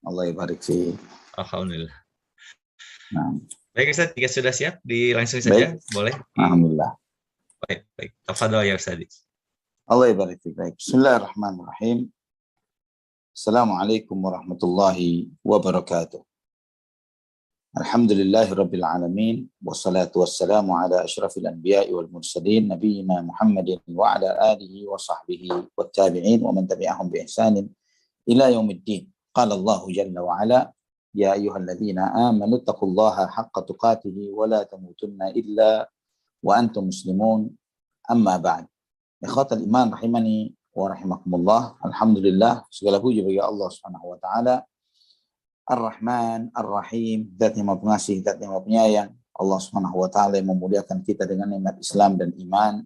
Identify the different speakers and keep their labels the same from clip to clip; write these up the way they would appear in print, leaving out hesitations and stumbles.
Speaker 1: Allah barik fiik.
Speaker 2: Alhamdulillah.
Speaker 1: Nah,
Speaker 2: Baik Ustaz, jika sudah siap, langsung saja.
Speaker 1: baik.
Speaker 2: Boleh.
Speaker 1: Alhamdulillah.
Speaker 2: Baik. Tafadhol ya Ustaz.
Speaker 1: Allah barik fiik. Baik. Bismillahirrahmanirrahim. Assalamualaikum warahmatullahi wabarakatuh. Alhamdulillahi rabbil alamin. Wassalatu wassalamu ala asyrafil anbiya'i wal mursalin. Nabiyyina Muhammadin wa ala alihi wa sahbihi wa tabi'in wa man tabi'ahum bi ihsanin ila yaumiddin. Qala Allahu jalla wa ala, ya ayyuhalladzina amanu taqullaha haqqa tuqatih wa la tamutunna illa wa antum muslimun. Amma ba'd. Ikhwatal iman rahimani wa rahimakumullah. Alhamdulillah, segala puji bagi Allah Subhanahu wa taala. Ar-Rahman, Ar-Rahim, Zat yang Maha Pengasih, Zat yang Maha Penyayang. Allah Subhanahu wa taala yang memuliakan kita dengan nikmat Islam dan iman.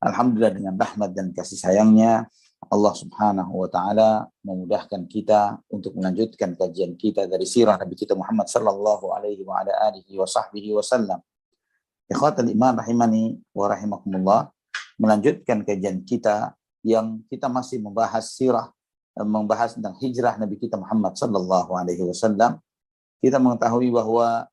Speaker 1: Alhamdulillah, dengan rahmat dan kasih sayangnya Allah Subhanahu wa taala memudahkan kita untuk melanjutkan kajian kita dari sirah Nabi kita Muhammad sallallahu alaihi wa ala alihi wa sahbihi wasallam. Ikhwatal iman rahimani wa rahimakumullah, melanjutkan kajian kita yang kita masih membahas sirah, membahas tentang hijrah Nabi kita Muhammad sallallahu alaihi wasallam. Kita mengetahui bahwa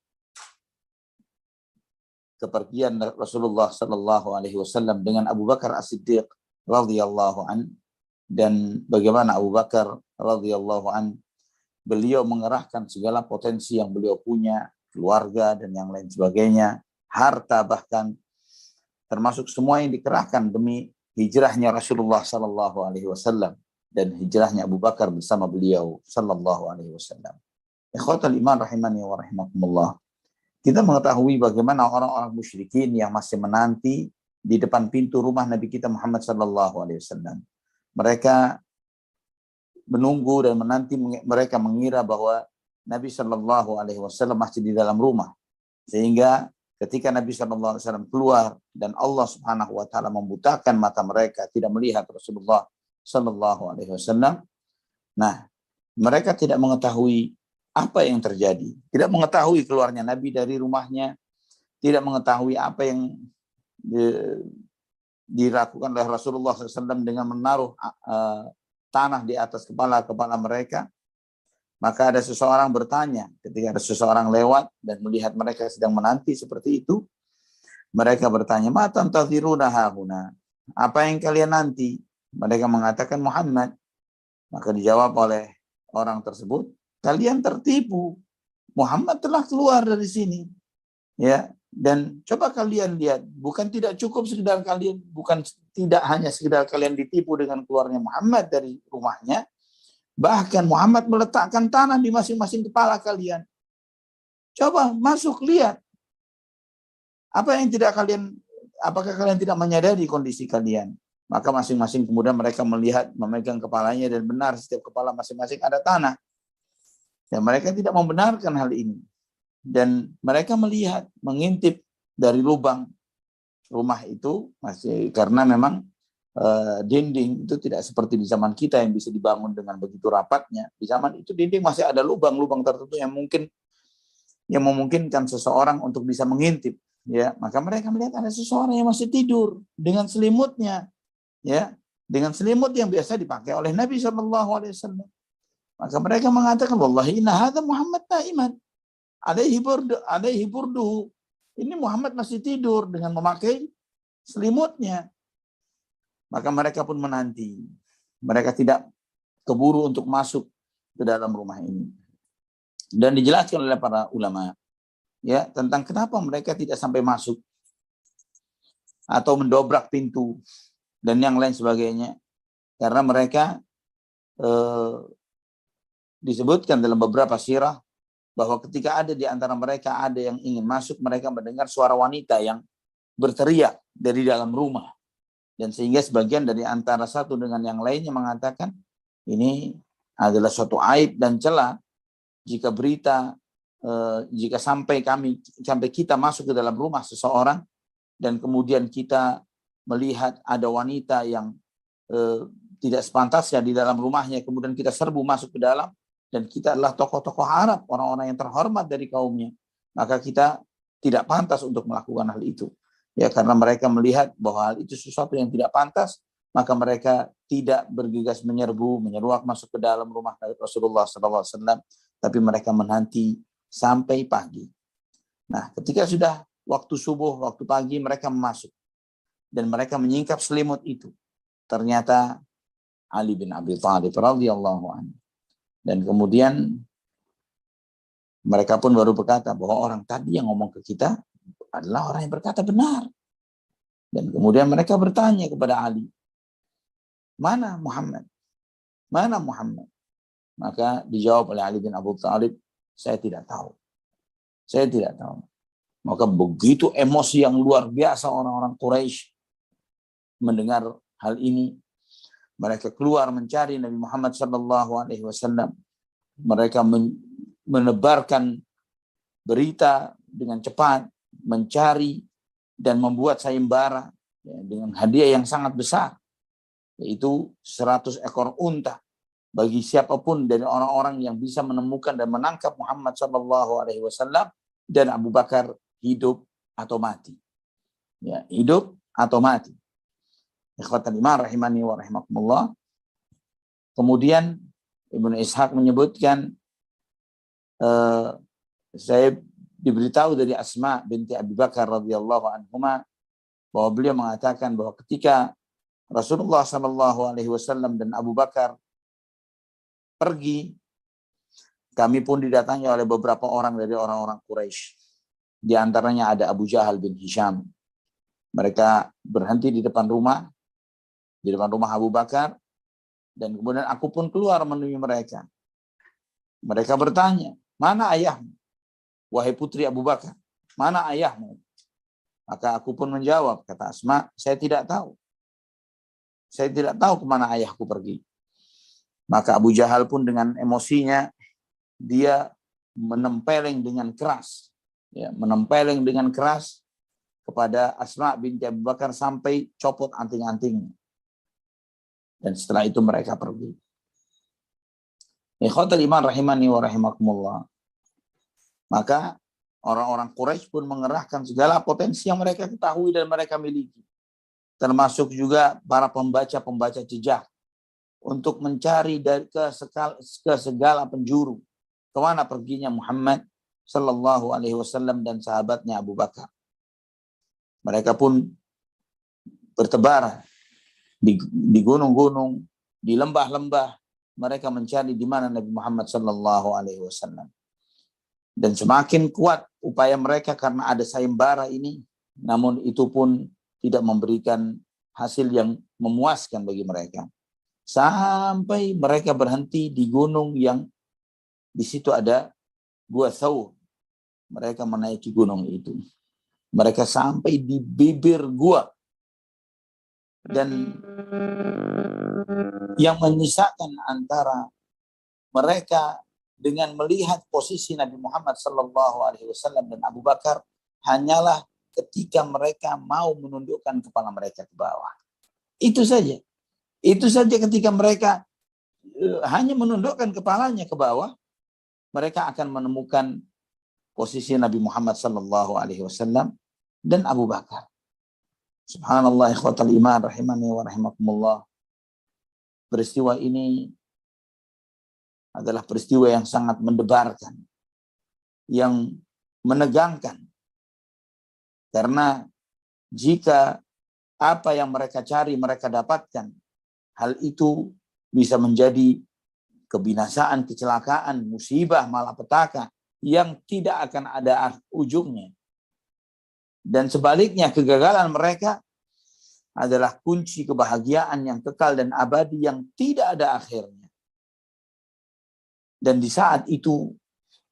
Speaker 1: kepergian Rasulullah sallallahu alaihi wasallam dengan Abu Bakar As-Siddiq radhiyallahu an, dan bagaimana Abu Bakar radhiyallahu an beliau mengerahkan segala potensi yang beliau punya, keluarga dan yang lain sebagainya, harta bahkan, termasuk semua yang dikerahkan demi hijrahnya Rasulullah sallallahu alaihi wasallam dan hijrahnya Abu Bakar bersama beliau sallallahu alaihi wasallam. Ikhwatal iman rahimani wa rahimakumullah. Kita mengetahui bagaimana orang-orang musyrikin yang masih menanti di depan pintu rumah Nabi kita Muhammad sallallahu alaihi wasallam. Mereka menunggu dan menanti, mereka mengira bahwa Nabi sallallahu alaihi wasallam masih di dalam rumah. Sehingga ketika Nabi sallallahu alaihi wasallam keluar dan Allah Subhanahu wa taala membutakan mata mereka, tidak melihat Rasulullah sallallahu alaihi wasallam. Nah, mereka tidak mengetahui apa yang terjadi, tidak mengetahui keluarnya Nabi dari rumahnya, tidak mengetahui apa yang dilakukan oleh Rasulullah SAW dengan menaruh tanah di atas kepala mereka. Maka ada seseorang bertanya, ketika ada seseorang lewat dan melihat mereka sedang menanti seperti itu, mereka bertanya, "Ma tantaziruna hahuna?" Apa yang kalian nanti? Mereka mengatakan Muhammad. Maka dijawab oleh orang tersebut, kalian tertipu. Muhammad telah keluar dari sini. Ya, dan coba kalian lihat, bukan tidak cukup sekedar kalian, bukan tidak hanya sekedar kalian ditipu dengan keluarnya Muhammad dari rumahnya, bahkan Muhammad meletakkan tanah di masing-masing kepala kalian. Coba masuk lihat. Apakah kalian tidak menyadari kondisi kalian? Maka masing-masing kemudian mereka melihat, memegang kepalanya, dan benar setiap kepala masing-masing ada tanah. Dan mereka tidak membenarkan hal ini. Dan mereka melihat, mengintip dari lubang rumah itu, masih karena memang dinding itu tidak seperti di zaman kita yang bisa dibangun dengan begitu rapatnya. Di zaman itu dinding masih ada lubang-lubang tertentu yang memungkinkan seseorang untuk bisa mengintip. Ya, maka mereka melihat ada seseorang yang masih tidur dengan selimutnya. Ya, dengan selimut yang biasa dipakai oleh Nabi SAW. Maka mereka mengatakan, wallahi inna hadza Muhammad naiman alaihi burduhu. Ini Muhammad masih tidur dengan memakai selimutnya. Maka mereka pun menanti. Mereka tidak keburu untuk masuk ke dalam rumah ini. Dan dijelaskan oleh para ulama ya tentang kenapa mereka tidak sampai masuk atau mendobrak pintu dan yang lain sebagainya. Karena mereka disebutkan dalam beberapa sirah bahwa ketika ada di antara mereka ada yang ingin masuk, mereka mendengar suara wanita yang berteriak dari dalam rumah. Dan sehingga sebagian dari antara satu dengan yang lainnya mengatakan ini adalah suatu aib dan celah jika jika sampai kita masuk ke dalam rumah seseorang dan kemudian kita melihat ada wanita yang tidak sepantasnya di dalam rumahnya, kemudian kita serbu masuk ke dalam, dan kita adalah tokoh-tokoh Arab, orang-orang yang terhormat dari kaumnya, maka kita tidak pantas untuk melakukan hal itu. Ya, karena mereka melihat bahwa hal itu sesuatu yang tidak pantas, maka mereka tidak bergegas menyeruak masuk ke dalam rumah Rasulullah SAW, tapi mereka menanti sampai pagi. Nah, ketika sudah waktu subuh, waktu pagi, mereka masuk dan mereka menyingkap selimut itu. Ternyata Ali bin Abi Thalib radhiyallahu anhu. Dan kemudian mereka pun baru berkata bahwa orang tadi yang ngomong ke kita adalah orang yang berkata benar. Dan kemudian mereka bertanya kepada Ali, mana Muhammad? Mana Muhammad? Maka dijawab oleh Ali bin Abi Thalib, saya tidak tahu. Saya tidak tahu. Maka begitu emosi yang luar biasa orang-orang Quraisy mendengar hal ini. Mereka keluar mencari Nabi Muhammad SAW. Mereka menebarkan berita dengan cepat, mencari dan membuat sayembara dengan hadiah yang sangat besar, yaitu 100 ekor unta bagi siapapun dari orang-orang yang bisa menemukan dan menangkap Muhammad SAW dan Abu Bakar hidup atau mati. Ya, hidup atau mati. Ikhwatan iman rahimani wa rahimakumullah. Kemudian Ibnu Ishaq menyebutkan, saya diberitahu dari Asma binti Abi Bakar radhiyallahu anhuma bahwa beliau mengatakan bahwa ketika Rasulullah SAW dan Abu Bakar pergi, kami pun didatangi oleh beberapa orang dari orang-orang Quraisy. Di antaranya ada Abu Jahal bin Hisham. Mereka berhenti di depan rumah Abu Bakar, dan kemudian aku pun keluar menemui mereka. Mereka bertanya, mana ayahmu? Wahai putri Abu Bakar, mana ayahmu? Maka aku pun menjawab, kata Asma, saya tidak tahu. Saya tidak tahu kemana ayahku pergi. Maka Abu Jahal pun dengan emosinya, dia menempeleng dengan keras. Ya, menempeleng dengan keras kepada Asma binti Abu Bakar sampai copot anting-antingnya. Dan setelah itu mereka pergi. Ikhwatul iman rahimani wa rahimakumullah. Maka orang-orang Quraisy pun mengerahkan segala potensi yang mereka ketahui dan mereka miliki. Termasuk juga para pembaca-pembaca jejak untuk mencari ke segala penjuru kemana perginya Muhammad sallallahu alaihi wasallam dan sahabatnya Abu Bakar. Mereka pun bertebar di gunung-gunung, di lembah-lembah, mereka mencari di mana Nabi Muhammad sallallahu alaihi wasallam. Dan semakin kuat upaya mereka karena ada sayembara ini, namun itu pun tidak memberikan hasil yang memuaskan bagi mereka. Sampai mereka berhenti di gunung yang di situ ada Gua Thawr. Mereka menaiki gunung itu. Mereka sampai di bibir gua. Dan yang menyisakan antara mereka dengan melihat posisi Nabi Muhammad SAW dan Abu Bakar hanyalah ketika mereka mau menundukkan kepala mereka ke bawah. Itu saja. Itu saja ketika mereka hanya menundukkan kepalanya ke bawah, mereka akan menemukan posisi Nabi Muhammad SAW dan Abu Bakar. Subhanallah, ikhwatal iman rahimani wa rahimakumullah. Peristiwa ini adalah peristiwa yang sangat mendebarkan, yang menegangkan. Karena jika apa yang mereka cari mereka dapatkan, hal itu bisa menjadi kebinasaan, kecelakaan, musibah, malapetaka yang tidak akan ada ujungnya. Dan sebaliknya, kegagalan mereka adalah kunci kebahagiaan yang kekal dan abadi yang tidak ada akhirnya. Dan di saat itu,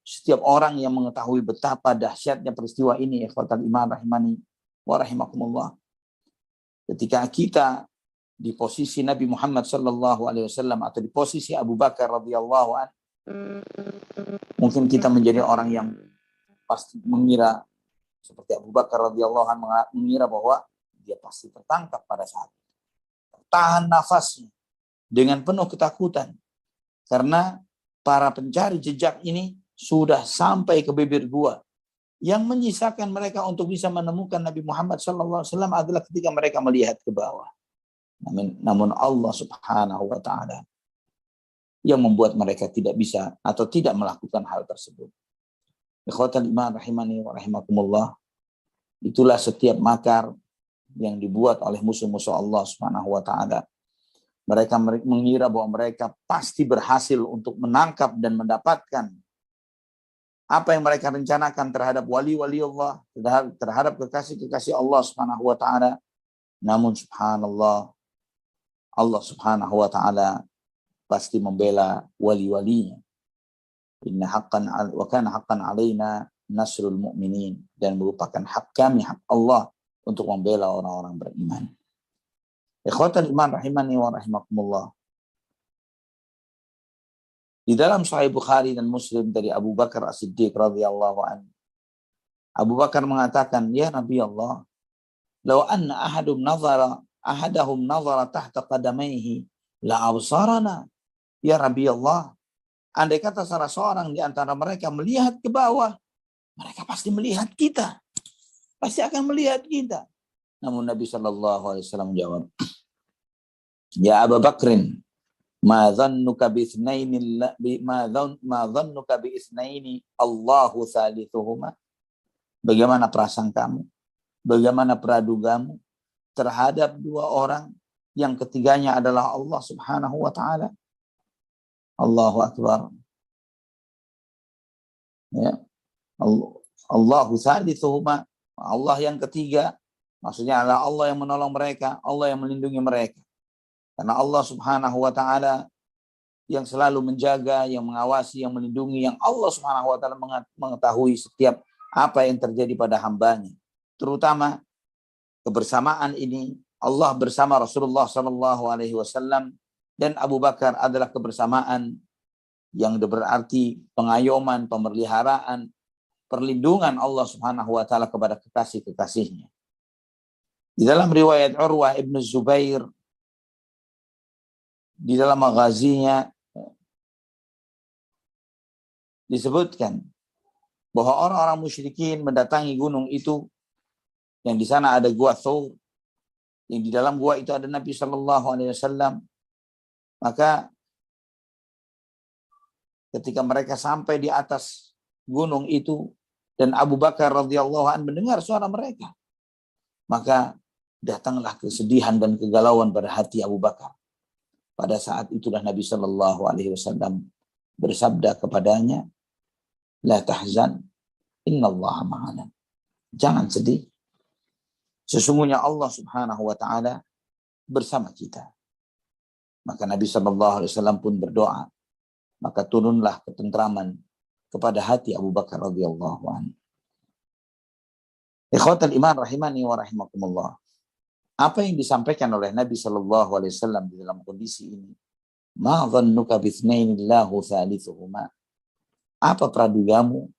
Speaker 1: setiap orang yang mengetahui betapa dahsyatnya peristiwa ini, ikhwatal iman rahimani wa rahimakumullah, ketika kita di posisi Nabi Muhammad SAW atau di posisi Abu Bakar radhiyallahu anhu, mungkin kita menjadi orang yang pasti mengira seperti Abu Bakar radhiyallahu anhu, mengira bahwa dia pasti tertangkap pada saat itu. Tahan nafasnya dengan penuh ketakutan karena para pencari jejak ini sudah sampai ke bibir gua. Yang menyisakan mereka untuk bisa menemukan Nabi Muhammad SAW adalah ketika mereka melihat ke bawah. Namun Allah Subhanahu wa taala yang membuat mereka tidak bisa atau tidak melakukan hal tersebut. Ikhwatal iman rahimani wa rahimakumullah, itulah setiap makar yang dibuat oleh musuh-musuh Allah Subhanahu wa taala. Mereka mengira bahwa mereka pasti berhasil untuk menangkap dan mendapatkan apa yang mereka rencanakan terhadap wali-wali Allah, terhadap kekasih-kekasih Allah Subhanahu wa taala. Namun subhanallah, Allah Subhanahu wa taala pasti membela wali-walinya. Inna haqqan wa kana haqqan alaina nasrul mu'minin, dan merupakan hak kami, hak Allah untuk membela orang-orang beriman. Ikhwatal iman rahimani wa rahimakumullah. Di dalam Sahih Bukhari dan Muslim dari Abu Bakar As-Siddiq radhiyallahu anhu, Abu Bakar mengatakan, "Ya Nabi Allah, law anna ahadahum nazara tahta qadamaihi la absarana." Ya Nabi Allah, andai kata salah seorang di antara mereka melihat ke bawah, mereka pasti melihat kita. Pasti akan melihat kita. Namun Nabi sallallahu alaihi wasallam menjawab, "Ya Abu Bakrin, ma dhannuka bi itsnaini Allahu thalithuhuma?" Bagaimana prasangkamu? Bagaimana pradugamu terhadap dua orang yang ketiganya adalah Allah Subhanahu wa taala? Allahu akbar. Ya. Allahu thalithuhuma, Allah yang ketiga. Maksudnya adalah Allah yang menolong mereka, Allah yang melindungi mereka. Karena Allah Subhanahu wa taala yang selalu menjaga, yang mengawasi, yang melindungi, yang Allah Subhanahu wa taala mengetahui setiap apa yang terjadi pada hambanya. Terutama kebersamaan ini, Allah bersama Rasulullah sallallahu alaihi wasallam dan Abu Bakar adalah kebersamaan yang berarti pengayoman, pemeliharaan, perlindungan Allah Subhanahu wa taala kepada kekasih-kekasihnya. Di dalam riwayat Urwah ibn Zubair, di dalam maghazinya disebutkan bahwa orang-orang musyrikin mendatangi gunung itu, yang di sana ada gua Thawr, yang di dalam gua itu ada Nabi sallallahu alaihi wasallam. Maka ketika mereka sampai di atas gunung itu dan Abu Bakar radhiyallahu anhu mendengar suara mereka, maka datanglah kesedihan dan kegalauan pada hati Abu Bakar. Pada saat itulah Nabi sallallahu alaihi wasallam bersabda kepadanya, "La tahzan, innallaha ma'ana." Jangan sedih. Sesungguhnya Allah Subhanahu wa taala bersama kita. Maka Nabi sallallahu alaihi wasallam pun berdoa, maka turunlah ketentraman kepada hati Abu Bakar radhiyallahu anhu. Ikhwatal iman rahimani wa rahimakumullah. Apa yang disampaikan oleh Nabi sallallahu alaihi wasallam di dalam kondisi ini? Ma dhannuka bitsnainillahu thalithuhuma? Apa pradugamu?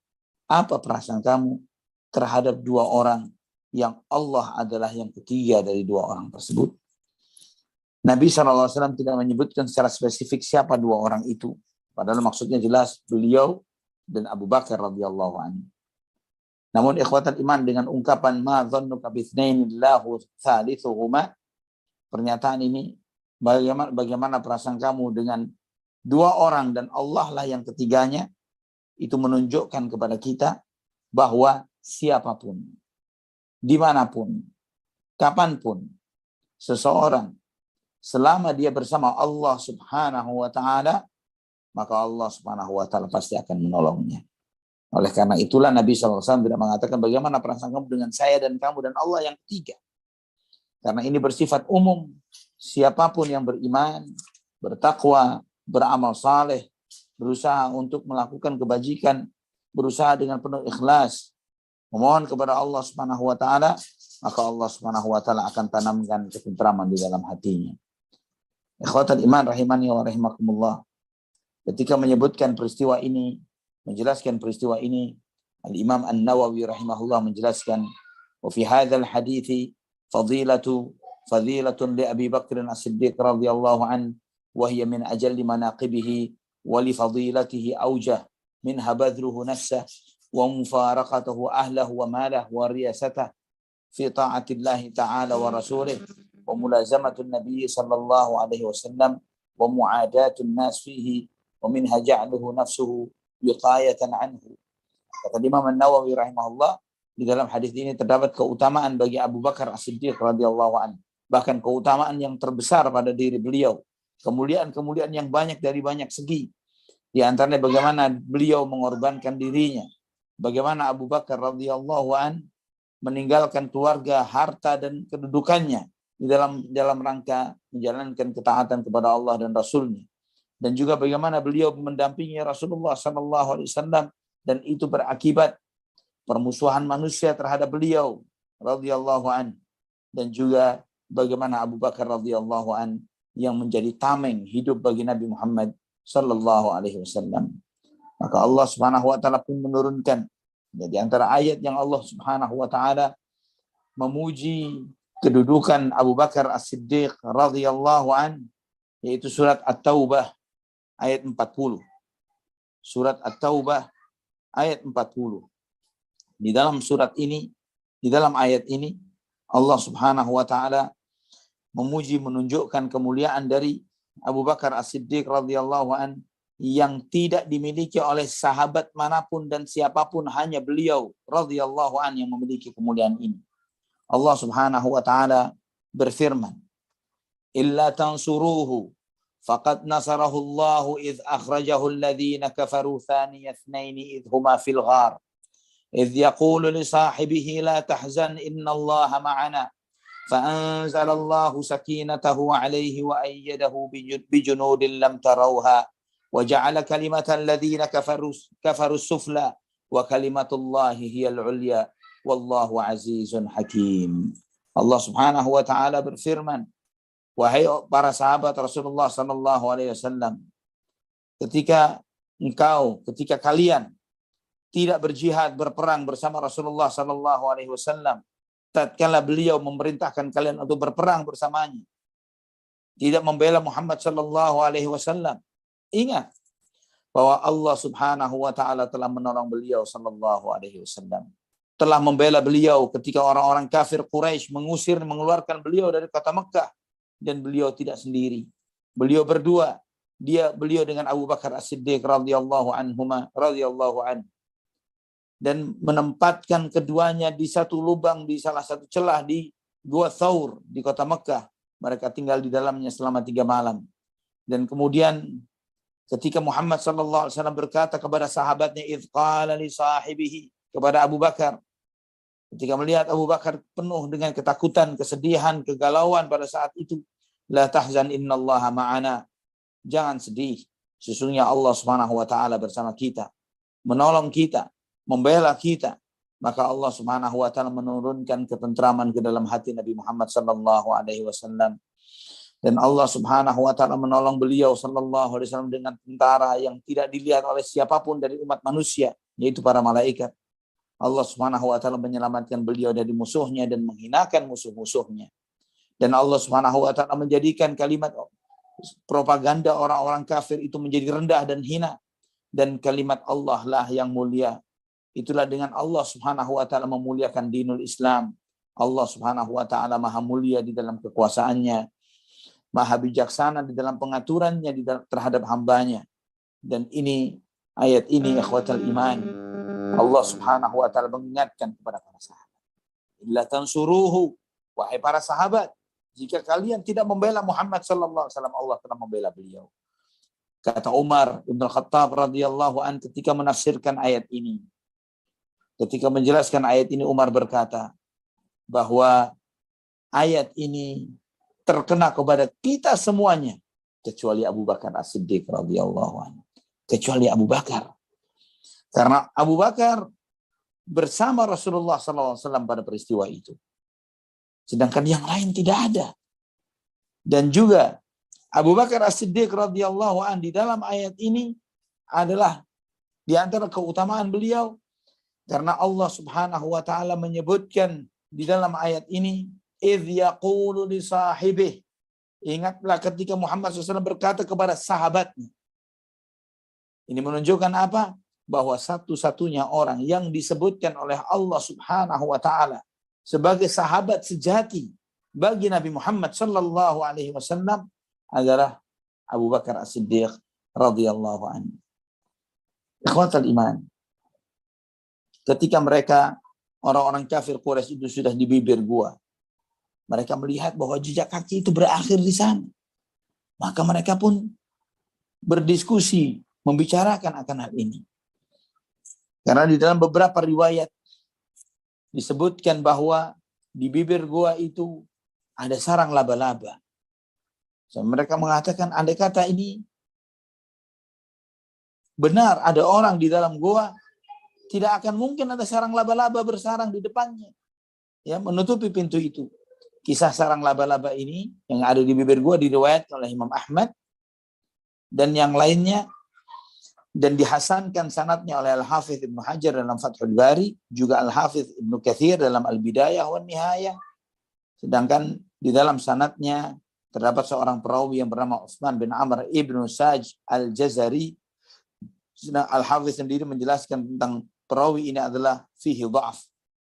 Speaker 1: Apa prasangkamu terhadap dua orang yang Allah adalah yang ketiga dari dua orang tersebut? Nabi SAW tidak menyebutkan secara spesifik siapa dua orang itu. Padahal maksudnya jelas beliau dan Abu Bakar radhiyallahu anhu. Namun ikhwatal iman, dengan ungkapan ma dhannuka bitsnainillahu thalithuhuma, pernyataan ini, bagaimana prasangkamu dengan dua orang dan Allah lah yang ketiganya, itu menunjukkan kepada kita bahwa siapapun, dimanapun, kapanpun, seseorang selama dia bersama Allah Subhanahu wa taala, maka Allah Subhanahu wa taala pasti akan menolongnya. Oleh karena itulah Nabi SAW tidak mengatakan bagaimana perasaan kamu dengan saya dan kamu dan Allah yang ketiga. Karena ini bersifat umum. Siapapun yang beriman, bertakwa, beramal saleh, berusaha untuk melakukan kebajikan, berusaha dengan penuh ikhlas, memohon kepada Allah Subhanahu wa taala, maka Allah Subhanahu wa taala akan tanamkan ketentraman di dalam hatinya. Ikhwatal iman rahimani wa rahimakumullah. Ketika menyebutkan peristiwa ini, menjelaskan peristiwa ini, Al-Imam An-Nawawi rahimahullah menjelaskan, wa fi hadzal hadithi fadilatun li Abi Bakr As-Siddiq radhiyallahu an, wa hiya min ajalli manaqibihi wa li fadilatihi awjah minha badruhu nafsah wa mufaraqatuhu ahlahu wa malahu wa riyasatah fi ta'atillahi ta'ala wa rasulih wa mulazamatun Nabi sallallahu alaihi wasallam wa mu'adatun nas fihi wa minha ja'aluhu nafsuhu wiqayatan anhu. Kata Imam An-Nawawi rahimahullah, di dalam hadis ini terdapat keutamaan bagi Abu Bakar As-Siddiq radhiyallahu anhu, bahkan keutamaan yang terbesar pada diri beliau, kemuliaan-kemuliaan yang banyak dari banyak segi. Di antaranya bagaimana beliau mengorbankan dirinya, bagaimana Abu Bakar radhiyallahu anhu meninggalkan keluarga, harta dan kedudukannya di dalam rangka menjalankan ketaatan kepada Allah dan Rasulnya, dan juga bagaimana beliau mendampingi Rasulullah sallallahu alaihi wasallam, dan itu berakibat permusuhan manusia terhadap beliau radhiyallahu an, dan juga bagaimana Abu Bakar radhiyallahu an yang menjadi tameng hidup bagi Nabi Muhammad sallallahu alaihi wasallam. Maka Allah Subhanahu wa taala pun menurunkan di antara ayat yang Allah Subhanahu wa taala memuji kedudukan Abu Bakar As-Siddiq radhiyallahu an, yaitu surat At-Taubah ayat 40. Surat At-Taubah ayat 40. Di dalam surat ini, di dalam ayat ini, Allah Subhanahu wa taala memuji, menunjukkan kemuliaan dari Abu Bakar As-Siddiq radhiyallahu an yang tidak dimiliki oleh sahabat manapun dan siapapun, hanya beliau radhiyallahu an yang memiliki kemuliaan ini. Allah Subhanahu wa taala berfirman, "Illa tansuruhu faqad nasarahu Allahu idh akhrajahu alladhina kafaru thaniya itsnaini idh huma fil ghar. إذ يقول لصاحبه لا تحزن إن الله معنا فأنزل الله سكينته عليه وأيده بجنود لم تروها وجعل كلمة الذين كفروا السفلى وكلمة الله هي العليا والله عزيز حكيم." Allah Subhanahu wa taala berfirman, wahai para sahabat Rasulullah sallallahu alaihi wasallam, ketika kalian tidak berjihad, berperang bersama Rasulullah sallallahu alaihi wasallam, tatkala beliau memerintahkan kalian untuk berperang bersamanya, tidak membela Muhammad sallallahu alaihi wasallam, ingat bahwa Allah Subhanahu wa taala telah menolong beliau sallallahu alaihi wasallam, telah membela beliau ketika orang-orang kafir Quraisy mengeluarkan beliau dari kota Mekah, dan beliau tidak sendiri. Beliau berdua, beliau dengan Abu Bakar As-Siddiq radhiyallahu anhu, dan menempatkan keduanya di satu lubang, di salah satu celah di Gua Thaur di kota Mekah. Mereka tinggal di dalamnya selama 3 malam. Dan kemudian ketika Muhammad sallallahu alaihi wasallam berkata kepada sahabatnya, idz qala li sahibihi, kepada Abu Bakar, ketika melihat Abu Bakar penuh dengan ketakutan, kesedihan, kegalauan pada saat itu, la tahzan innallaha ma'ana, jangan sedih, sesungguhnya Allah Subhanahu wa taala bersama kita, menolong kita, membela kita. Maka Allah Subhanahu wa taala menurunkan ketentraman ke dalam hati Nabi Muhammad sallallahu alaihi wasallam, dan Allah Subhanahu wa taala menolong beliau sallallahu alaihi wasallam dengan tentara yang tidak dilihat oleh siapapun dari umat manusia, yaitu para malaikat. Allah Subhanahu wa taala menyelamatkan beliau dari musuhnya dan menghinakan musuh-musuhnya. Dan Allah Subhanahu wa taala menjadikan kalimat propaganda orang-orang kafir itu menjadi rendah dan hina, dan kalimat Allah lah yang mulia. Itulah dengan Allah Subhanahu wa taala memuliakan dinul Islam. Allah Subhanahu wa taala maha mulia di dalam kekuasaannya, maha bijaksana di dalam pengaturannya terhadap hambanya. Dan ini, ayat ini ikhwatal iman, Allah Subhanahu wa taala mengingatkan kepada para sahabat, illa tansuruhu, wahai para sahabat, jika kalian tidak membela Muhammad sallallahu alaihi wasallam, Allah telah membela beliau. Kata Umar bin Khattab radhiyallahu an ketika menafsirkan ayat ini, ketika menjelaskan ayat ini, Umar berkata bahwa ayat ini terkena kepada kita semuanya kecuali Abu Bakar As-Siddiq radhiyallahu anhu. Kecuali Abu Bakar. Karena Abu Bakar bersama Rasulullah SAW pada peristiwa itu. Sedangkan yang lain tidak ada. Dan juga Abu Bakar As-Siddiq radhiyallahu anhu di dalam ayat ini adalah di antara keutamaan beliau, karena Allah Subhanahu wa taala menyebutkan di dalam ayat ini, idz yaqulu li sahibih, ingatlah ketika Muhammad SAW berkata kepada sahabatnya. Ini menunjukkan apa? Bahwa satu-satunya orang yang disebutkan oleh Allah Subhanahu wa taala sebagai sahabat sejati bagi Nabi Muhammad sallallahu alaihi wasallam adalah Abu Bakar As-Siddiq radhiyallahu anhu. Ikhwatal iman, ketika mereka orang-orang kafir Quraisy itu sudah di bibir gua, mereka melihat bahwa jejak kaki itu berakhir di sana. Maka mereka pun berdiskusi, membicarakan akan hal ini. Karena di dalam beberapa riwayat disebutkan bahwa di bibir gua itu ada sarang laba-laba. So, mereka mengatakan andai kata ini benar ada orang di dalam gua, tidak akan mungkin ada sarang laba-laba bersarang di depannya, ya, menutupi pintu itu. Kisah sarang laba-laba ini yang ada di bibir gua diriwayatkan oleh Imam Ahmad dan yang lainnya, dan dihasankan sanadnya oleh Al-Hafidz Ibnu Hajar dalam Fathul Bari, juga Al-Hafidz Ibnu Katsir dalam Al-Bidayah wan Nihayah. Sedangkan di dalam sanadnya terdapat seorang perawi yang bernama Utsman bin Amr ibnu Saj al-Jazari. Al-Hafidz sendiri menjelaskan tentang perawi ini adalah fihi dha'af.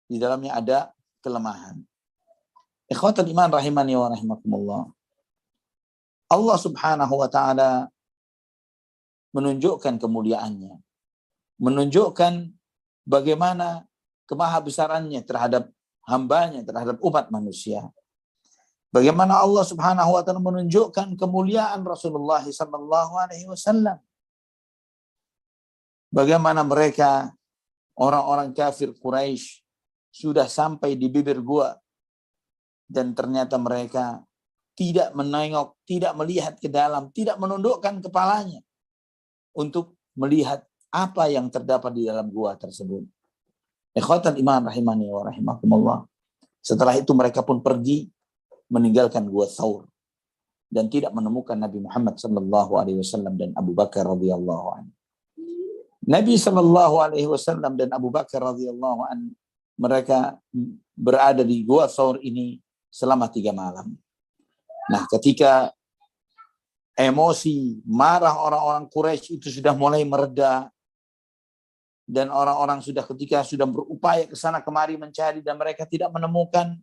Speaker 1: Di dalamnya ada kelemahan. Ikhwatul iman rahimani wa rahimakumullah. Allah Subhanahu wa taala menunjukkan kemuliaannya, menunjukkan bagaimana kemahabesarannya terhadap hambanya, terhadap umat manusia. Bagaimana Allah Subhanahu wa taala menunjukkan kemuliaan Rasulullah sallallahu alaihi wasallam. Bagaimana mereka orang-orang kafir Quraisy sudah sampai di bibir gua dan ternyata mereka tidak menengok, tidak melihat ke dalam, tidak menundukkan kepalanya untuk melihat apa yang terdapat di dalam gua tersebut. Ikhwatan iman rahimani wa rahimakumullah. Setelah itu mereka pun pergi meninggalkan gua Tsaur dan tidak menemukan Nabi Muhammad sallallahu alaihi wasallam dan Abu Bakar radhiyallahu anhu. Nabi sallallahu alaihi wasallam dan Abu Bakar radhiyallahu anhu mereka berada di gua Tsaur ini selama 3 malam. Nah, ketika emosi, marah orang-orang Quraisy itu sudah mulai mereda dan orang-orang ketika sudah berupaya ke sana kemari mencari dan mereka tidak menemukan,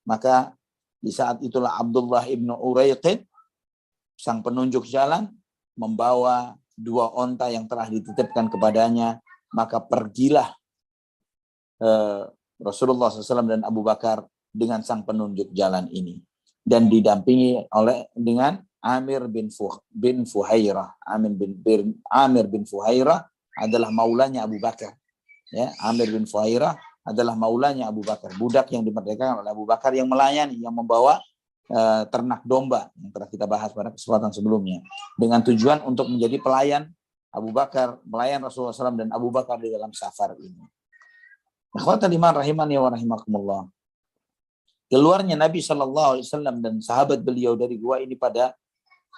Speaker 1: maka di saat itulah Abdullah ibnu Uraiqid, sang penunjuk jalan, membawa 2 onta yang telah dititipkan kepadanya, maka pergilah Rasulullah SAW dan Abu Bakar dengan sang penunjuk jalan ini dan didampingi dengan Amir bin Fuhairah. Amir bin Fuhairah adalah maulanya Abu Bakar. Ya, Amir bin Fuhairah adalah maulanya Abu Bakar, budak yang dimerdekakan oleh Abu Bakar yang melayani, yang membawa ternak domba yang telah kita bahas pada kesempatan sebelumnya, dengan tujuan untuk menjadi pelayan Abu Bakar, pelayan Rasulullah SAW dan Abu Bakar di dalam safar ini. Ikhwatal iman rahimani wa rahimakumullah. Keluarnya Nabi SAW dan sahabat beliau dari gua ini pada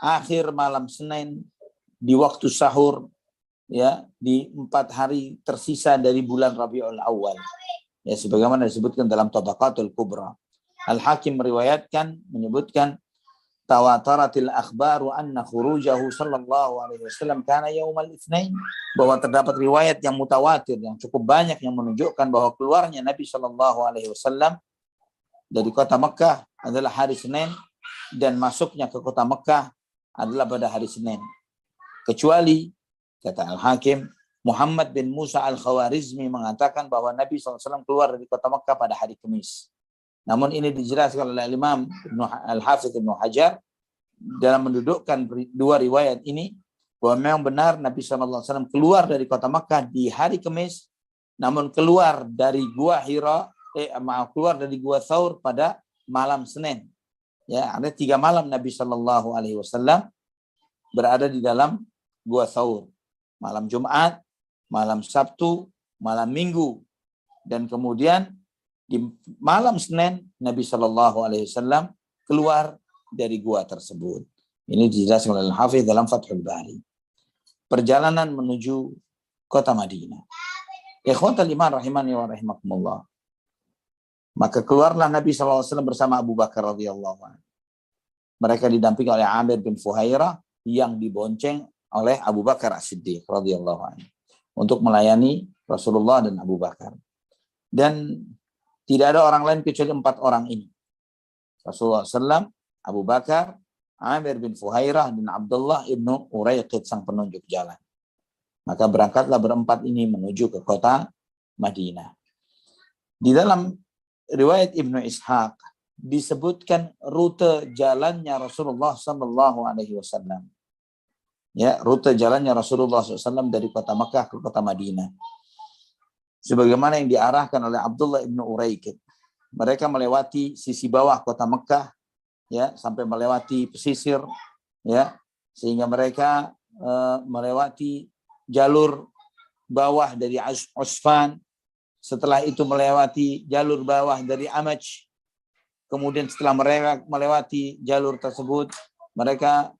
Speaker 1: akhir malam Senin di waktu sahur, ya, di 4 hari tersisa dari bulan Rabiul Awal, ya, sebagaimana disebutkan dalam Tabaqatul Kubra. Al-Hakim menyebutkan tawataratil akhbaru anna khurujahu sallallahu alaihi wasallam kana yaumal itsnain, bahwa terdapat riwayat yang mutawatir yang cukup banyak yang menunjukkan bahwa keluarnya Nabi sallallahu alaihi wasallam dari kota Mekah adalah hari Senin dan masuknya ke kota Mekah adalah pada hari Senin. Kecuali, kata Al-Hakim, Muhammad bin Musa Al-Khawarizmi mengatakan bahwa Nabi SAW keluar dari kota Mekah pada hari Kamis. Namun ini dijelaskan oleh Imam Al-Hafidz Ibnu Hajar dalam mendudukkan 2 riwayat ini, bahwa memang benar Nabi SAW keluar dari kota Mekah di hari Kamis, namun keluar dari Gua Hira, keluar dari Gua Tsaur pada malam Senin. Ya, ada 3 malam Nabi Shallallahu Alaihi Wasallam berada di dalam Gua Tsaur. Malam Jumat, malam Sabtu, malam Minggu, dan kemudian di malam Senin Nabi Shallallahu Alaihi Wasallam keluar dari gua tersebut. Ini dijelaskan oleh Al-Hafidz dalam Fathul Bari. Perjalanan menuju kota Madinah. Ikhwatal iman rahimani wa rahimakumullah. Maka keluarlah Nabi SAW bersama Abu Bakar radhiyallahu anhu. Mereka didampingi oleh Amir bin Fuhairah yang dibonceng oleh Abu Bakar As-Siddiq radhiyallahu anhu untuk melayani Rasulullah dan Abu Bakar. Dan tidak ada orang lain kecuali 4 orang ini. Rasulullah SAW, Abu Bakar, Amir bin Fuhairah, dan Abdullah ibnu Uraiqid, sang penunjuk jalan. Maka berangkatlah berempat ini menuju ke kota Madinah. Di dalam riwayat Ibnu Ishaq disebutkan rute jalannya Rasulullah SAW. Ya, rute jalannya Rasulullah SAW dari kota Makkah ke kota Madinah. Sebagaimana yang diarahkan oleh Abdullah ibnu Uraiqid. Mereka melewati sisi bawah kota Makkah, ya, sampai melewati pesisir, ya, sehingga mereka melewati jalur bawah dari Usfan. Setelah itu melewati jalur bawah dari Amaj. Kemudian setelah mereka melewati jalur tersebut, mereka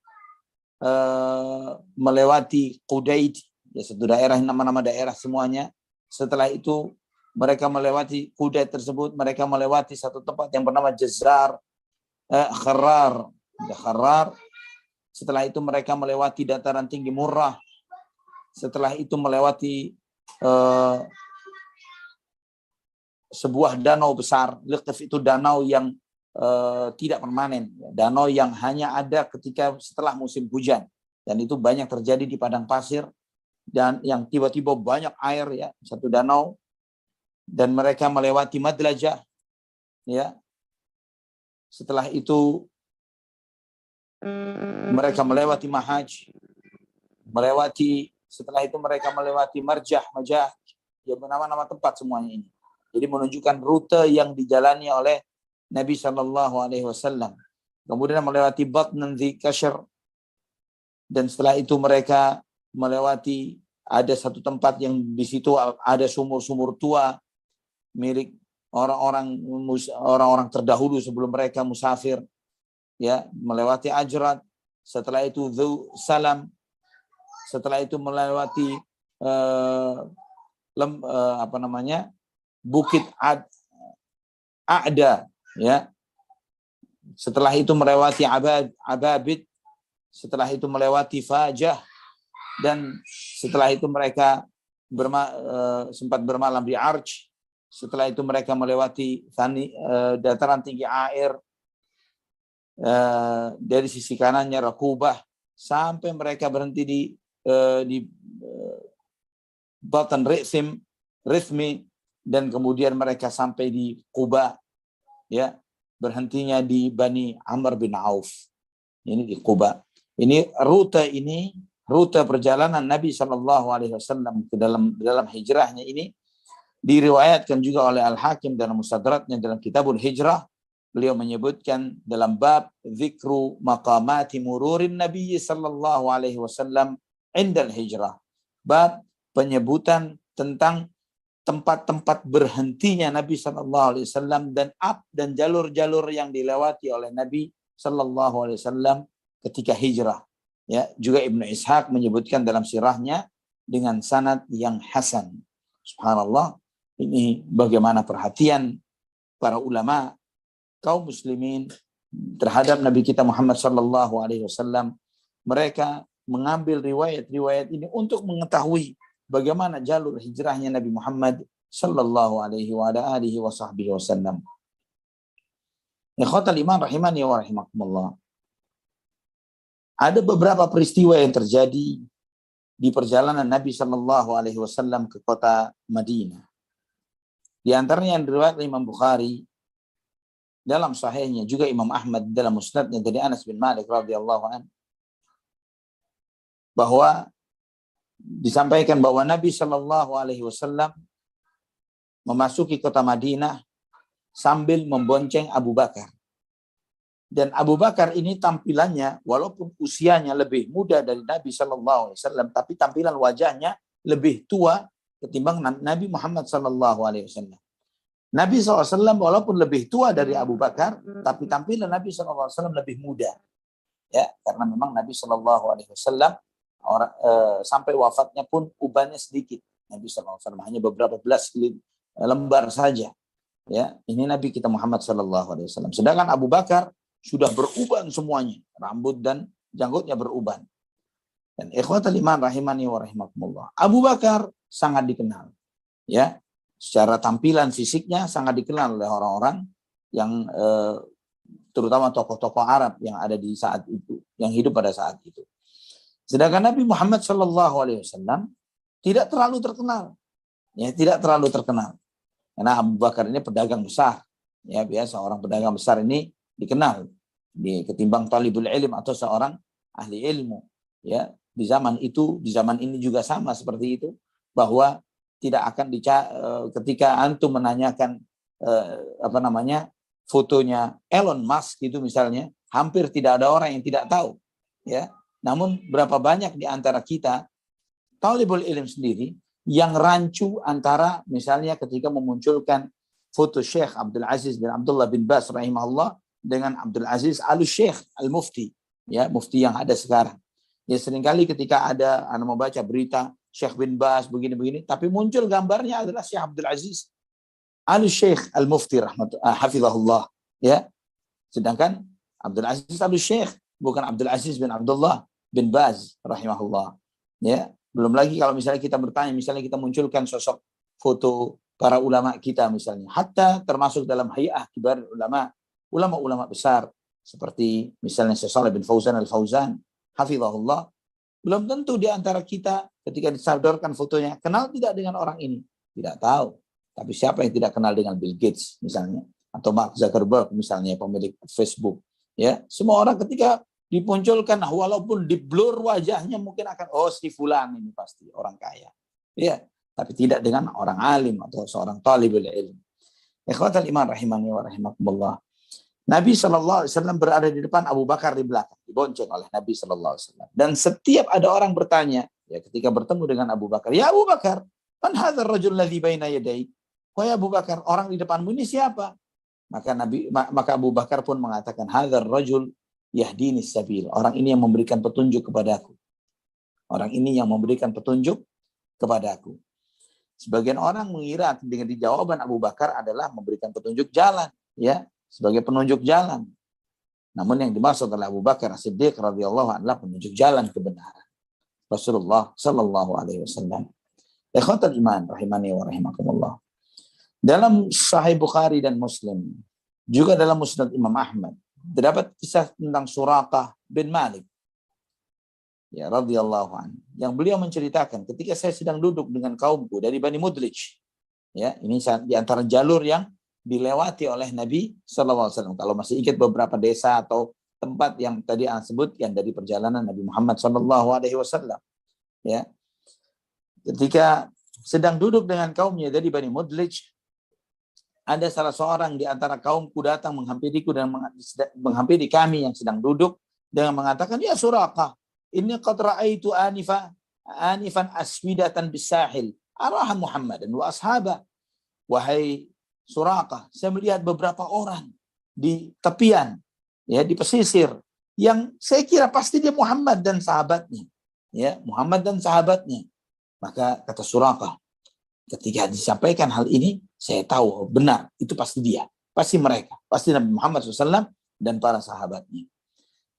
Speaker 1: melewati Qudaid, ya, satu daerah, nama-nama daerah semuanya. Setelah itu mereka melewati Qudaid tersebut, mereka melewati satu tempat yang bernama Jazar Kharar. Kharar. Setelah itu mereka melewati dataran tinggi Murrah. Setelah itu melewati sebuah danau besar. Liqif itu danau yang tidak permanen, danau yang hanya ada ketika setelah musim hujan, dan itu banyak terjadi di padang pasir, dan yang tiba-tiba banyak air, ya, satu danau. Dan mereka melewati Madlajah, ya. Setelah itu mereka melewati Mahaj, setelah itu mereka melewati Marjah, Majah, ya, nama-nama tempat semuanya ini. Jadi menunjukkan rute yang dijalani oleh Nabi SAW. Kemudian melewati Batnan Dzi Kashr, dan setelah itu mereka melewati, ada satu tempat yang di situ ada sumur-sumur tua milik orang-orang terdahulu sebelum mereka musafir, ya, melewati Ajrat. Setelah itu Dzu Salam. Setelah itu melewati Bukit A'da, ya. Setelah itu melewati Ababid. Setelah itu melewati Fajah, dan setelah itu mereka sempat bermalam di Arj. Setelah itu mereka melewati dataran tinggi Air, dari sisi kanannya Rakubah, sampai mereka berhenti di Batan Rithmi, dan kemudian mereka sampai di Quba, ya, berhentinya di Bani Amr bin Auf. Ini di Quba. Ini rute perjalanan Nabi SAW ke dalam hijrahnya ini diriwayatkan juga oleh Al-Hakim dalam Mustadraknya dalam Kitabul Hijrah. Beliau menyebutkan dalam bab zikru maqamati mururin Nabi sallallahu alaihi wasallam indal hijrah. Bab penyebutan tentang tempat-tempat berhentinya Nabi sallallahu alaihi wasallam dan jalur-jalur yang dilewati oleh Nabi sallallahu alaihi wasallam ketika hijrah. Ya, juga Ibnu Ishaq menyebutkan dalam sirahnya dengan sanad yang hasan. Subhanallah. Ini bagaimana perhatian para ulama kaum muslimin terhadap Nabi kita Muhammad sallallahu alaihi wasallam. Mereka mengambil riwayat-riwayat ini untuk mengetahui bagaimana jalur hijrahnya Nabi Muhammad sallallahu alaihi wasallam. Ikhwatal iman rahimani wa rahimakumullah. Ada beberapa peristiwa yang terjadi di perjalanan Nabi sallallahu alaihi wasallam ke kota Madinah. Di antaranya yang diriwayatkan Imam Bukhari dalam sahihnya, juga Imam Ahmad dalam musnadnya dari Anas bin Malik radhiyallahu anhu, bahwa disampaikan bahwa Nabi sallallahu alaihi wasallam memasuki kota Madinah sambil membonceng Abu Bakar. Dan Abu Bakar ini tampilannya walaupun usianya lebih muda dari Nabi sallallahu alaihi wasallam, tapi tampilan wajahnya lebih tua ketimbang Nabi Muhammad sallallahu alaihi wasallam. Nabi SAW walaupun lebih tua dari Abu Bakar, tapi tampilan Nabi SAW lebih muda. Ya, karena memang Nabi SAW sampai wafatnya pun ubannya sedikit. Nabi SAW hanya beberapa belas lembar saja. Ya, ini Nabi kita Muhammad SAW. Sedangkan Abu Bakar sudah beruban semuanya, rambut dan janggutnya beruban. Dan ikhwatal iman rahimani wa rahimakumullah. Abu Bakar sangat dikenal. Ya, secara tampilan fisiknya sangat dikenal oleh orang-orang yang terutama tokoh-tokoh Arab yang ada di saat itu, yang hidup pada saat itu. Sedangkan Nabi Muhammad SAW tidak terlalu terkenal, ya tidak terlalu terkenal. Karena Abu Bakar ini pedagang besar, ya biasa orang pedagang besar ini dikenal ketimbang talibul ilm atau seorang ahli ilmu. Ya di zaman itu, di zaman ini juga sama seperti itu, bahwa tidak akan ketika antum menanyakan fotonya Elon Musk itu misalnya, hampir tidak ada orang yang tidak tahu, ya. Namun berapa banyak di antara kita talibul ilm sendiri yang rancu antara misalnya ketika memunculkan foto Syekh Abdul Aziz bin Abdullah bin Baz rahimahullah dengan Abdul Aziz Al-Syekh Al-Mufti, ya mufti yang ada sekarang. Ya seringkali ketika ada membaca berita Syekh bin Baz begini-begini, tapi muncul gambarnya adalah Syekh Abdul Aziz Al-Syekh Al-Mufti hafizahullah, ya. Sedangkan Abdul Aziz Al-Syekh bukan Abdul Aziz bin Abdullah bin Baz rahimahullah, ya. Belum lagi kalau misalnya kita bertanya, misalnya kita munculkan sosok foto para ulama kita misalnya, hatta termasuk dalam hay'ah kibar ulama besar seperti misalnya Syekh Shalih bin Fauzan Al-Fauzan hafizahullah, belum tentu di antara kita ketika disodorkan fotonya kenal tidak dengan orang ini, tidak tahu. Tapi siapa yang tidak kenal dengan Bill Gates misalnya, atau Mark Zuckerberg misalnya, pemilik Facebook, ya. Semua orang ketika dimunculkan, walaupun di blur wajahnya mungkin akan, oh si fulan ini pasti orang kaya, ya. Tapi tidak dengan orang alim atau seorang talibul ilm. Ikhwatal iman rahimani wa rahimakumullah. Nabi SAW berada di depan, Abu Bakar di belakang, dibonceng oleh Nabi SAW. Dan setiap ada orang bertanya, ya ketika bertemu dengan Abu Bakar, ya Abu Bakar, man hadzal rajul ladzi baina yadayk? Wahai Abu Bakar, orang di depanmu ini siapa? Maka Abu Bakar pun mengatakan, hadzal rajul yahdini sabil. Orang ini yang memberikan petunjuk kepadaku. Orang ini yang memberikan petunjuk kepadaku. Sebagian orang mengira dengan jawaban Abu Bakar adalah memberikan petunjuk jalan, ya, sebagai penunjuk jalan. Namun yang dimaksud oleh Abu Bakar As-Siddiq radhiyallahu anhu adalah penunjuk jalan kebenaran. Rasulullah sallallahu alaihi wasallam. Ikhwatul iman rahimani wa rahimakumullah. Dalam Sahih Bukhari dan Muslim, juga dalam Musnad Imam Ahmad, terdapat kisah tentang Suraqah bin Malik, ya radhiyallahu anhu, yang beliau menceritakan ketika saya sedang duduk dengan kaumku dari Bani Mudlij, ya ini di antara jalur yang dilewati oleh Nabi SAW. Kalau masih ingat beberapa desa atau tempat yang tadi Anda sebutkan dari perjalanan Nabi Muhammad SAW, ya. Ketika sedang duduk dengan kaumnya dari Bani Mudlij, ada salah seorang di antara kaumku datang menghampiriku dan menghampiri kami yang sedang duduk dengan mengatakan, ya Suraqah, inni qad ra'aitu anifan aswidatan bisahil araha Muhammadan wa ashabah. Wahai Suraqah, saya melihat beberapa orang di tepian, ya di pesisir, yang saya kira pasti dia Muhammad dan sahabatnya, ya Muhammad dan sahabatnya. Maka kata Suraqah, ketika disampaikan hal ini, saya tahu benar itu pasti dia, pasti mereka, pasti Nabi Muhammad SAW dan para sahabatnya.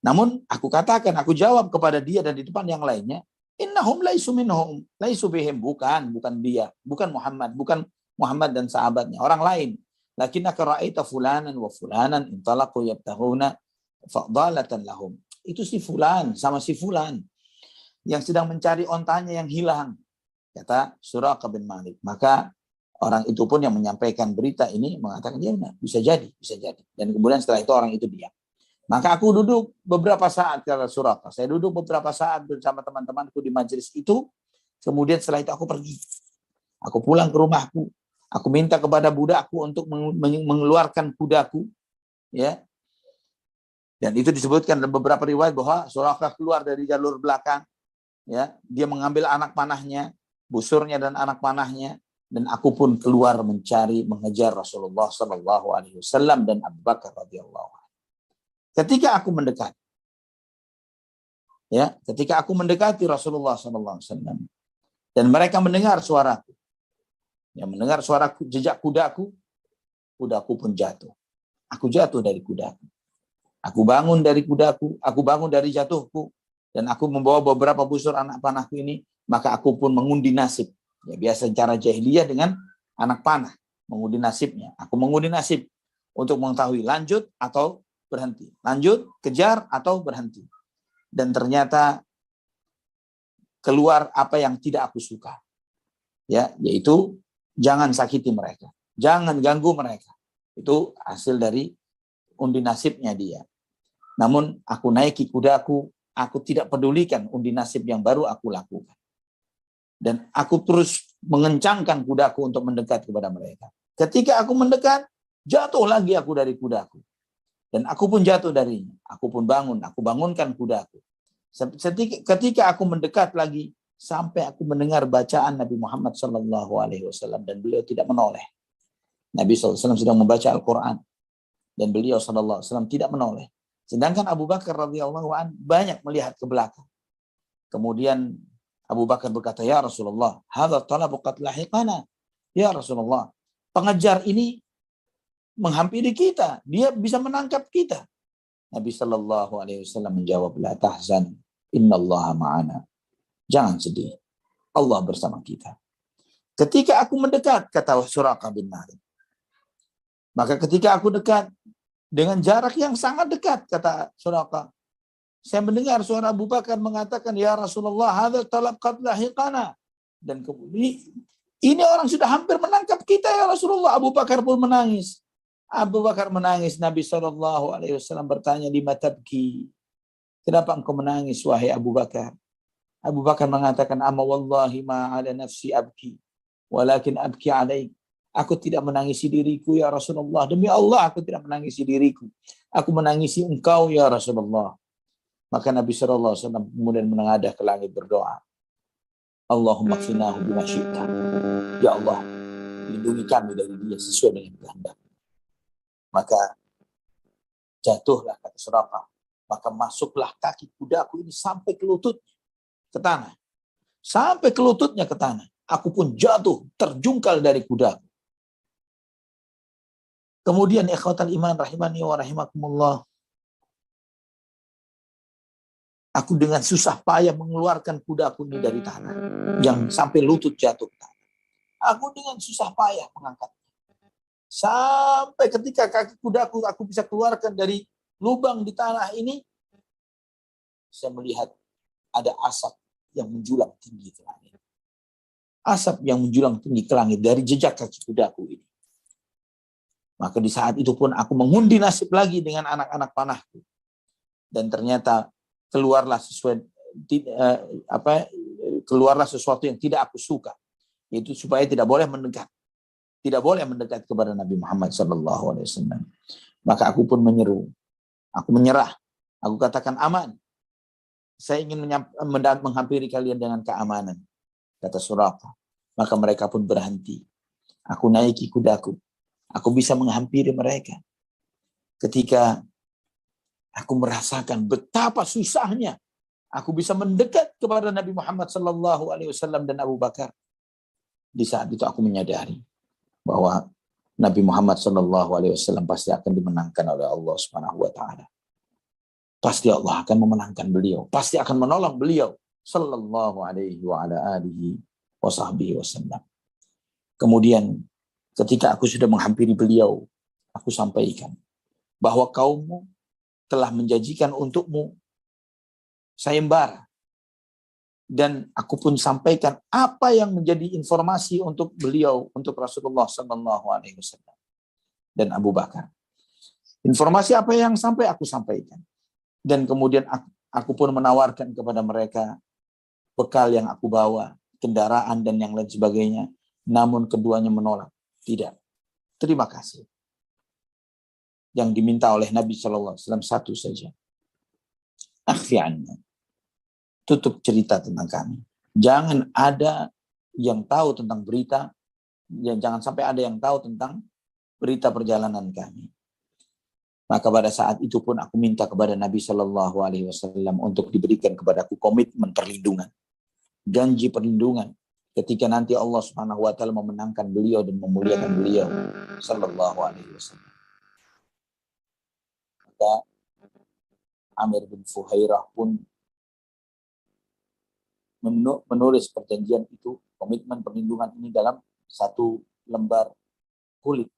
Speaker 1: Namun aku katakan, aku jawab kepada dia dan di depan yang lainnya, innahum laisu minhum, laisu bihim, bukan dia, bukan Muhammad dan sahabatnya, orang lain. Lakinnaka ra'aita fulanan wa fulanan intalaqu yabtaghuna fadalatan lahum. Itu si fulan sama si fulan yang sedang mencari ontanya yang hilang, kata Suraqah bin Malik. Maka orang itu pun yang menyampaikan berita ini mengatakan, ya benar, bisa jadi. Dan kemudian setelah itu orang itu diam. Maka aku duduk beberapa saat, kata Suraqah. Saya duduk beberapa saat bersama teman-temanku di majelis itu. Kemudian setelah itu aku pergi. Aku pulang ke rumahku. Aku minta kepada budakku untuk mengeluarkan kudaku, ya. Dan itu disebutkan dalam beberapa riwayat bahwa Suraqah keluar dari jalur belakang, ya. Dia mengambil anak panahnya, busurnya dan anak panahnya, dan aku pun keluar mengejar Rasulullah sallallahu alaihi wasallam dan Abu Bakar radhiyallahu anhu. Ketika aku mendekati Rasulullah sallallahu alaihi wasallam dan mereka mendengar suaraku, yang mendengar suara jejak kudaku pun jatuh. Aku jatuh dari kudaku. Aku bangun dari kudaku, aku bangun dari jatuhku, dan aku membawa beberapa busur anak panahku ini, maka aku pun mengundi nasib. Ya, biasa cara jahiliyah dengan anak panah, mengundi nasibnya. Aku mengundi nasib untuk mengetahui lanjut atau berhenti. Lanjut, kejar atau berhenti. Dan ternyata keluar apa yang tidak aku suka. Ya, yaitu jangan sakiti mereka. Jangan ganggu mereka. Itu hasil dari undi nasibnya dia. Namun aku naiki kudaku, aku tidak pedulikan undi nasib yang baru aku lakukan. Dan aku terus mengencangkan kudaku untuk mendekat kepada mereka. Ketika aku mendekat, jatuh lagi aku dari kudaku. Dan aku pun jatuh darinya. Aku pun bangun, aku bangunkan kudaku. Ketika aku mendekat lagi, sampai aku mendengar bacaan Nabi Muhammad SAW dan beliau tidak menoleh. Nabi SAW sedang membaca Al-Quran dan beliau SAW tidak menoleh. Sedangkan Abu Bakar radhiyallahu an banyak melihat ke belakang. Kemudian Abu Bakar berkata, ya Rasulullah, hadza talabu qad lahiqana. Ya Rasulullah, pengejar ini menghampiri kita, dia bisa menangkap kita. Nabi SAW menjawab, la tahzan, innallaha ma'ana. Jangan sedih, Allah bersama kita. Ketika aku mendekat, kata Suraqah bin Malik, maka ketika aku dekat, dengan jarak yang sangat dekat, kata Suraqah, saya mendengar suara Abu Bakar mengatakan, ya Rasulullah, hadza talab qad lahiqana. Dan kemudian, ini orang sudah hampir menangkap kita ya Rasulullah. Abu Bakar pun menangis. Abu Bakar menangis. Nabi SAW bertanya, lima tabki? Kenapa engkau menangis, wahai Abu Bakar? Abu Bakar mengatakan, amma wallahi ma ala nafsi abki, walakin abki alaik. Aku tidak menangisi diriku ya Rasulullah. Demi Allah aku tidak menangisi diriku. Aku menangisi engkau ya Rasulullah. Maka Nabi SAW kemudian menengadah ke langit berdoa. Allahumma kfinahu bima syi'ta. Ya Allah, lindungi kami dari dia sesuai dengan kehendak. Maka jatuhlah, kata Suraqah. Maka masuklah kaki kudaku ini sampai ke lutut, ke tanah. Sampai ke lututnya ke tanah. Aku pun jatuh, terjungkal dari kudaku. Kemudian ikhwatal iman rahimani wa rahimakumullah. Aku dengan susah payah mengeluarkan kudaku ini dari tanah. Yang sampai lutut jatuh ke tanah. Aku dengan susah payah mengangkatnya. Sampai ketika kaki kudaku aku bisa keluarkan dari lubang di tanah ini. Saya melihat ada asap yang menjulang tinggi ke langit. Asap yang menjulang tinggi ke langit dari jejak kaki kudaku ini. Maka di saat itu pun aku mengundi nasib lagi dengan anak-anak panahku. Dan ternyata keluarlah keluarlah sesuatu yang tidak aku suka, yaitu supaya tidak boleh mendekat kepada Nabi Muhammad SAW. Maka aku pun aku menyerah, aku katakan aman, saya ingin menghampiri kalian dengan keamanan, kata Suraqah. Maka mereka pun berhenti. Aku naiki kudaku, aku bisa menghampiri mereka. Ketika aku merasakan betapa susahnya aku bisa mendekat kepada Nabi Muhammad SAW dan Abu Bakar. Di saat itu aku menyadari bahwa Nabi Muhammad SAW pasti akan dimenangkan oleh Allah Subhanahu Wa Taala. Pasti Allah akan memenangkan beliau, pasti akan menolong beliau Sallallahu Alaihi wa ala alihi wa sahbihi wasallam. Kemudian ketika aku sudah menghampiri beliau, aku sampaikan bahwa kaummu telah menjanjikan untukmu sayembara. Dan aku pun sampaikan apa yang menjadi informasi untuk beliau, untuk Rasulullah SAW dan Abu Bakar. Informasi apa yang sampai aku sampaikan. Dan kemudian aku pun menawarkan kepada mereka bekal yang aku bawa, kendaraan dan yang lain sebagainya. Namun keduanya menolak. Tidak. Terima kasih. Yang diminta oleh Nabi SAW satu saja. Akhfi anna. Tutup cerita tentang kami. Jangan ada yang tahu tentang berita. Jangan sampai ada yang tahu tentang berita perjalanan kami. Maka pada saat itu pun aku minta kepada Nabi SAW untuk diberikan kepadaku komitmen perlindungan. Janji perlindungan. Ketika nanti Allah Subhanahu Wa Taala memenangkan beliau dan memuliakan beliau Sallallahu Alaihi Wasallam. Amir bin Fuhairah pun menulis perjanjian itu, komitmen perlindungan ini dalam satu lembar kulit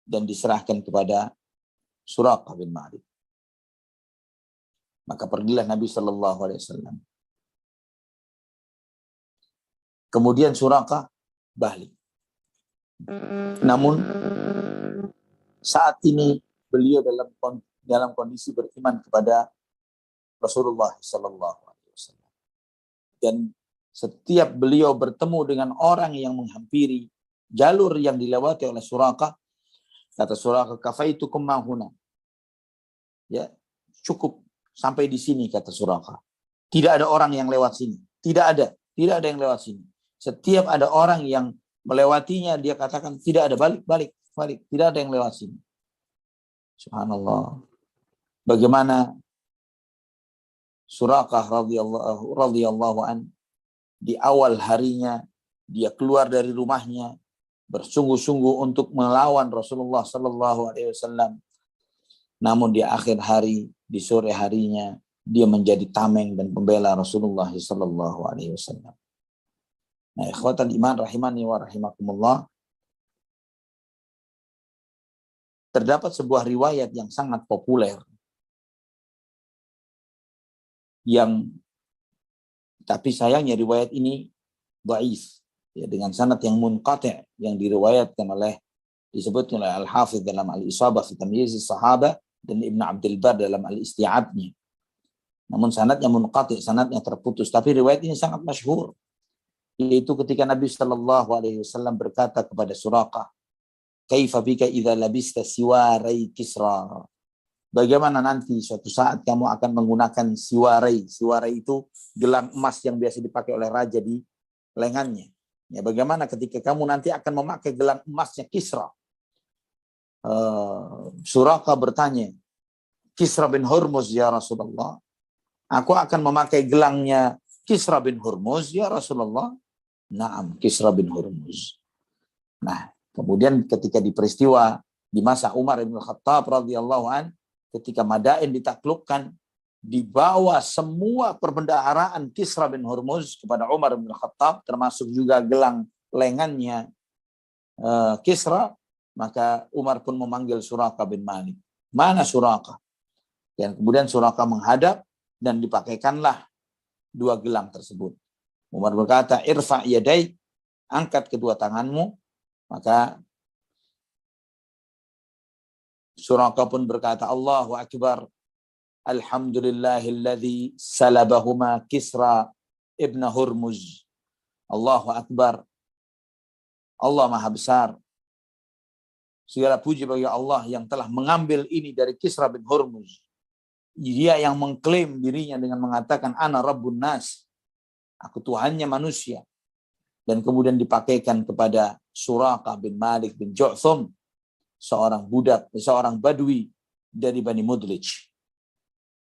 Speaker 1: dan diserahkan kepada Suraqah bin Malik. Maka pergilah Nabi Shallallahu Alaihi Wasallam. Kemudian Suraqah balik. Namun saat ini beliau dalam kondisi beriman kepada Rasulullah Shallallahu Alaihi Wasallam. Dan setiap beliau bertemu dengan orang yang menghampiri jalur yang dilewati oleh Suraqah, kata Suraqah, kafaitukum mahuna. Ya, cukup sampai di sini, kata Suraqah. Tidak ada orang yang lewat sini. Tidak ada yang lewat sini. Setiap ada orang yang melewatinya, dia katakan tidak ada, balik. Tidak ada yang lewat sini. Subhanallah. Bagaimana Suraqah radhiyallahu an di awal harinya dia keluar dari rumahnya bersungguh-sungguh untuk melawan Rasulullah sallallahu alaihi wasallam. Namun di akhir hari, di sore harinya, dia menjadi tameng dan pembela Rasulullah sallallahu alaihi wasallam. Nah, ikhwatal iman rahimani wa rahimakumullah. Terdapat sebuah riwayat yang sangat populer tapi sayangnya riwayat ini dhaif, ya, dengan sanad yang munqati' yang diriwayatkan disebutkan oleh Al-Hafidz dalam Al-Isabah fi Tamyiz as-Sahabah dan Ibnu Abdul Bar dalam Al-Isti'abnya. Namun sanadnya munqati', sanadnya terputus, tapi riwayat ini sangat masyhur, yaitu ketika Nabi sallallahu alaihi wasallam berkata kepada Suraqah, "Kaifa bika idza labista siwarai Kisra?" Bagaimana nanti suatu saat kamu akan menggunakan siwarai. Siwarai itu gelang emas yang biasa dipakai oleh raja di lengannya. Ya, bagaimana ketika kamu nanti akan memakai gelang emasnya Kisra? Suraqah bertanya, Kisra bin Hurmuz ya Rasulullah. Aku akan memakai gelangnya Kisra bin Hurmuz ya Rasulullah. Naam, Kisra bin Hurmuz. Nah, kemudian ketika di peristiwa di masa Umar bin Khattab radhiyallahu an, ketika Madain ditaklukkan, dibawa semua perbendaharaan Kisra bin Hurmuz kepada Umar bin Khattab, termasuk juga gelang lengannya Kisra, maka Umar pun memanggil Suraqah bin Malik. Mana Suraqah? Dan kemudian Suraqah menghadap dan dipakaikanlah dua gelang tersebut. Umar berkata, "Irfa' yadai," angkat kedua tanganmu. Maka Suraqah pun berkata, "Allahu Akbar, alhamdulillahilladzi salabahuma Kisra ibn Hurmuz." Allahu Akbar, Allah Maha Besar. Segala puji bagi Allah yang telah mengambil ini dari Kisra bin Hurmuz. Dia yang mengklaim dirinya dengan mengatakan, "Ana Rabbun Nas." Aku Tuhannya manusia. Dan kemudian dipakaikan kepada Suraqah bin Malik bin Ju'thum, seorang budak, seorang badui dari Bani Mudlij.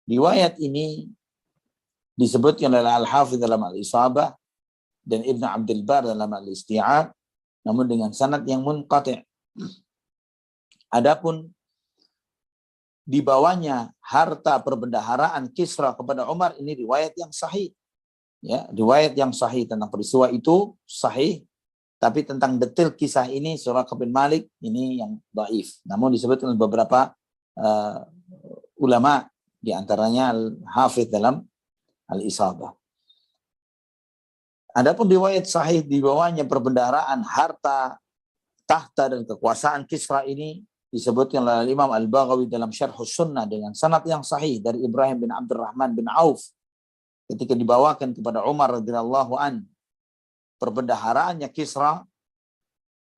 Speaker 1: Riwayat ini disebutkan oleh Al-Hafidz dalam Al-Isabah dan Ibnu Abdul Bar dalam Al-Isti'ab, namun dengan sanad yang munqati'. Adapun dibawanya harta perbendaharaan Kisra kepada Umar, ini riwayat yang sahih. Ya, riwayat yang sahih tentang peristiwa itu sahih, tapi tentang detail kisah ini Suraqah bin Malik ini yang dhaif. Namun disebutkan oleh beberapa ulama, di antaranya Al-Hafidz dalam Al-Isabah. Adapun riwayat sahih di bawahnya perbendaharaan harta, tahta dan kekuasaan Kisra ini disebutkan oleh Imam Al-Baghawi dalam Syarhus Sunnah dengan sanad yang sahih dari Ibrahim bin Abdurrahman bin Auf ketika dibawakan kepada Umar radhiyallahu an perbendaharaannya Kisra,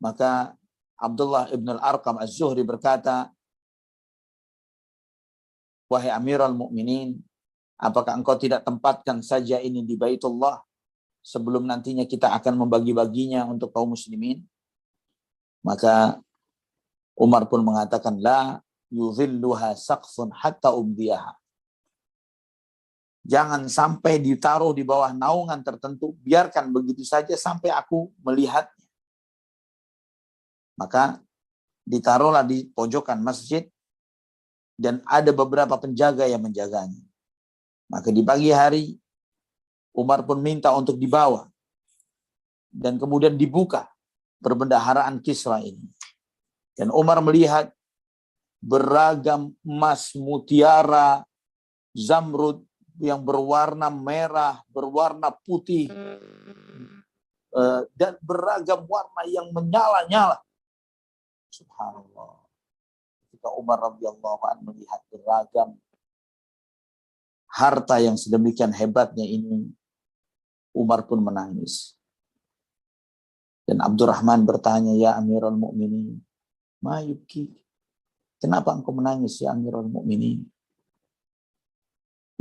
Speaker 1: maka Abdullah ibn al-Arqam az-Zuhri berkata, "Wahai Amirul Mukminin, apakah engkau tidak tempatkan saja ini di Baitullah sebelum nantinya kita akan membagi-baginya untuk kaum muslimin?" Maka Umar pun mengatakan, "La yuzilluha saqfun hatta umdiyaha." Jangan sampai ditaruh di bawah naungan tertentu, biarkan begitu saja sampai aku melihatnya. Maka ditaruhlah di pojokan masjid dan ada beberapa penjaga yang menjaganya. Maka di pagi hari Umar pun minta untuk dibawa dan kemudian dibuka perbendaharaan Kisra ini. Dan Umar melihat beragam emas, mutiara, zamrud yang berwarna merah, berwarna putih, dan beragam warna yang menyala-nyala. Subhanallah. Ketika Umar radhiyallahu anhu melihat beragam harta yang sedemikian hebatnya ini, Umar pun menangis. Dan Abdurrahman bertanya, ya Amirul Mukminin, ma yubki? Kenapa engkau menangis ya Amirul Mukminin?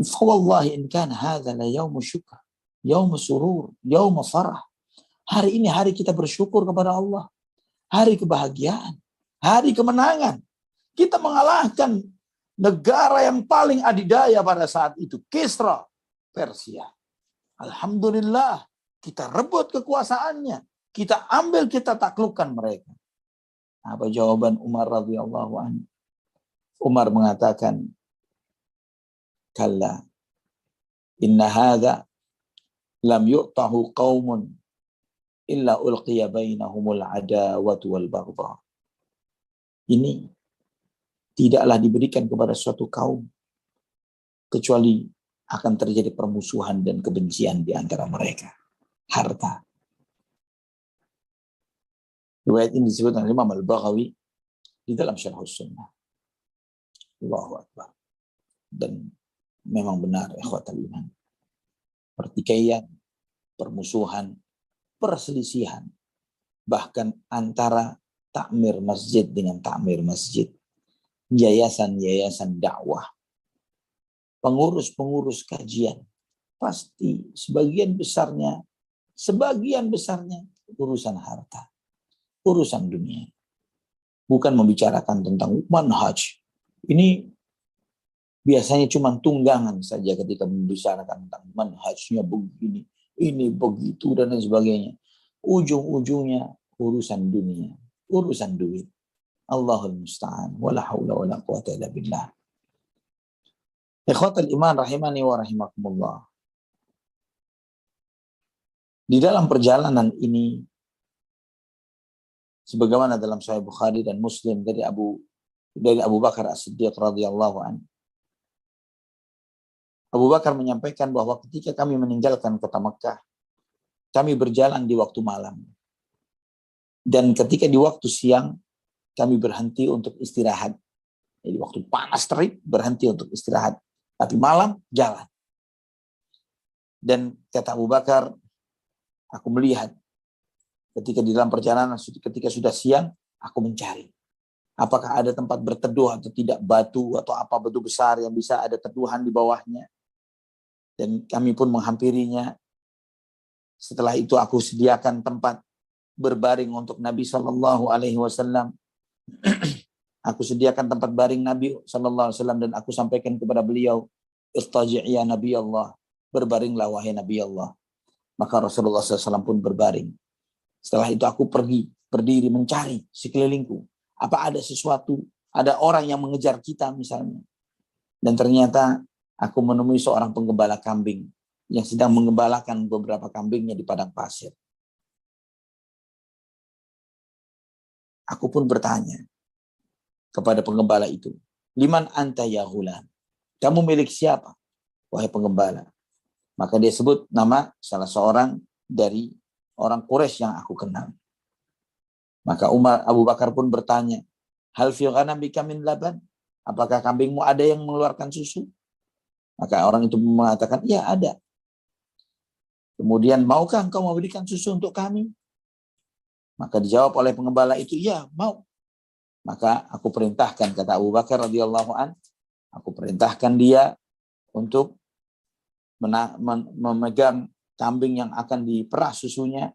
Speaker 1: Fa wallahi in kana hadza la yaum syukr, yaum surur, yaum farah. Hari ini hari kita bersyukur kepada Allah. Hari kebahagiaan, hari kemenangan. Kita mengalahkan negara yang paling adidaya pada saat itu, Kisra, Persia. Alhamdulillah, kita rebut kekuasaannya. Kita ambil, kita taklukkan mereka. Apa jawaban Umar radhiyallahu anhu? Umar mengatakan, kalla, inna hadha lam yu'tahu qaumun illa ulqiya bainahumul adawatu wal baghdha. Ini tidaklah diberikan kepada suatu kaum kecuali akan terjadi permusuhan dan kebencian di antara mereka. Harta. Riwayat ini disebut oleh Imam Al-Baghawi di dalam Syarh Sunnah. Allahu Akbar. Dan memang benar, ikhwatal iman. Pertikaian, permusuhan, perselisihan, bahkan antara takmir masjid dengan takmir masjid, yayasan-yayasan dakwah, pengurus-pengurus kajian, pasti sebagian besarnya urusan harta, urusan dunia. Bukan membicarakan tentang manhaj. Ini biasanya cuma tunggangan saja ketika membicarakan tentang manhajnya begini, ini begitu dan lain sebagainya. Ujung-ujungnya urusan dunia, urusan duit. Allahul musta'an. Wala haula wala quwata illa billah. Ikhwatal iman rahimani wa rahimakumullah. Di dalam perjalanan ini, sebagaimana dalam Sahih Bukhari dan Muslim dari Abu Bakar As-Siddiq radhiyallahu anhu. Abu Bakar menyampaikan bahwa ketika kami meninggalkan kota Mekah, kami berjalan di waktu malam. Dan ketika di waktu siang, kami berhenti untuk istirahat. Jadi waktu panas terik, berhenti untuk istirahat. Tapi malam, jalan. Dan kata Abu Bakar, aku melihat ketika di dalam perjalanan, ketika sudah siang, aku mencari. Apakah ada tempat berteduh atau tidak, batu atau apa batu besar yang bisa ada teduhan di bawahnya. Dan kami pun menghampirinya. Setelah itu aku sediakan tempat berbaring untuk Nabi SAW. Aku sediakan tempat baring Nabi SAW dan aku sampaikan kepada beliau, irtaji' ya Nabi Allah, berbaringlah wahai Nabi Allah. Maka Rasulullah SAW pun berbaring. Setelah itu aku berdiri mencari sekelilingku. Apa ada sesuatu, ada orang yang mengejar kita misalnya. Dan ternyata aku menemui seorang penggembala kambing yang sedang menggembalakan beberapa kambingnya di padang pasir. Aku pun bertanya kepada penggembala itu, liman anta ya ghulam? Kamu milik siapa, wahai penggembala? Maka dia sebut nama salah seorang dari orang Quraisy yang aku kenal. Maka Abu Bakar pun bertanya, hal fi ghanamika min laban? Apakah kambingmu ada yang mengeluarkan susu? Maka orang itu mengatakan, iya ada. Kemudian, maukah engkau memberikan susu untuk kami? Maka dijawab oleh penggembala itu, ya mau. Maka aku perintahkan, kata Abu Bakar radhiyallahu an, aku perintahkan dia untuk memegang kambing yang akan diperah susunya.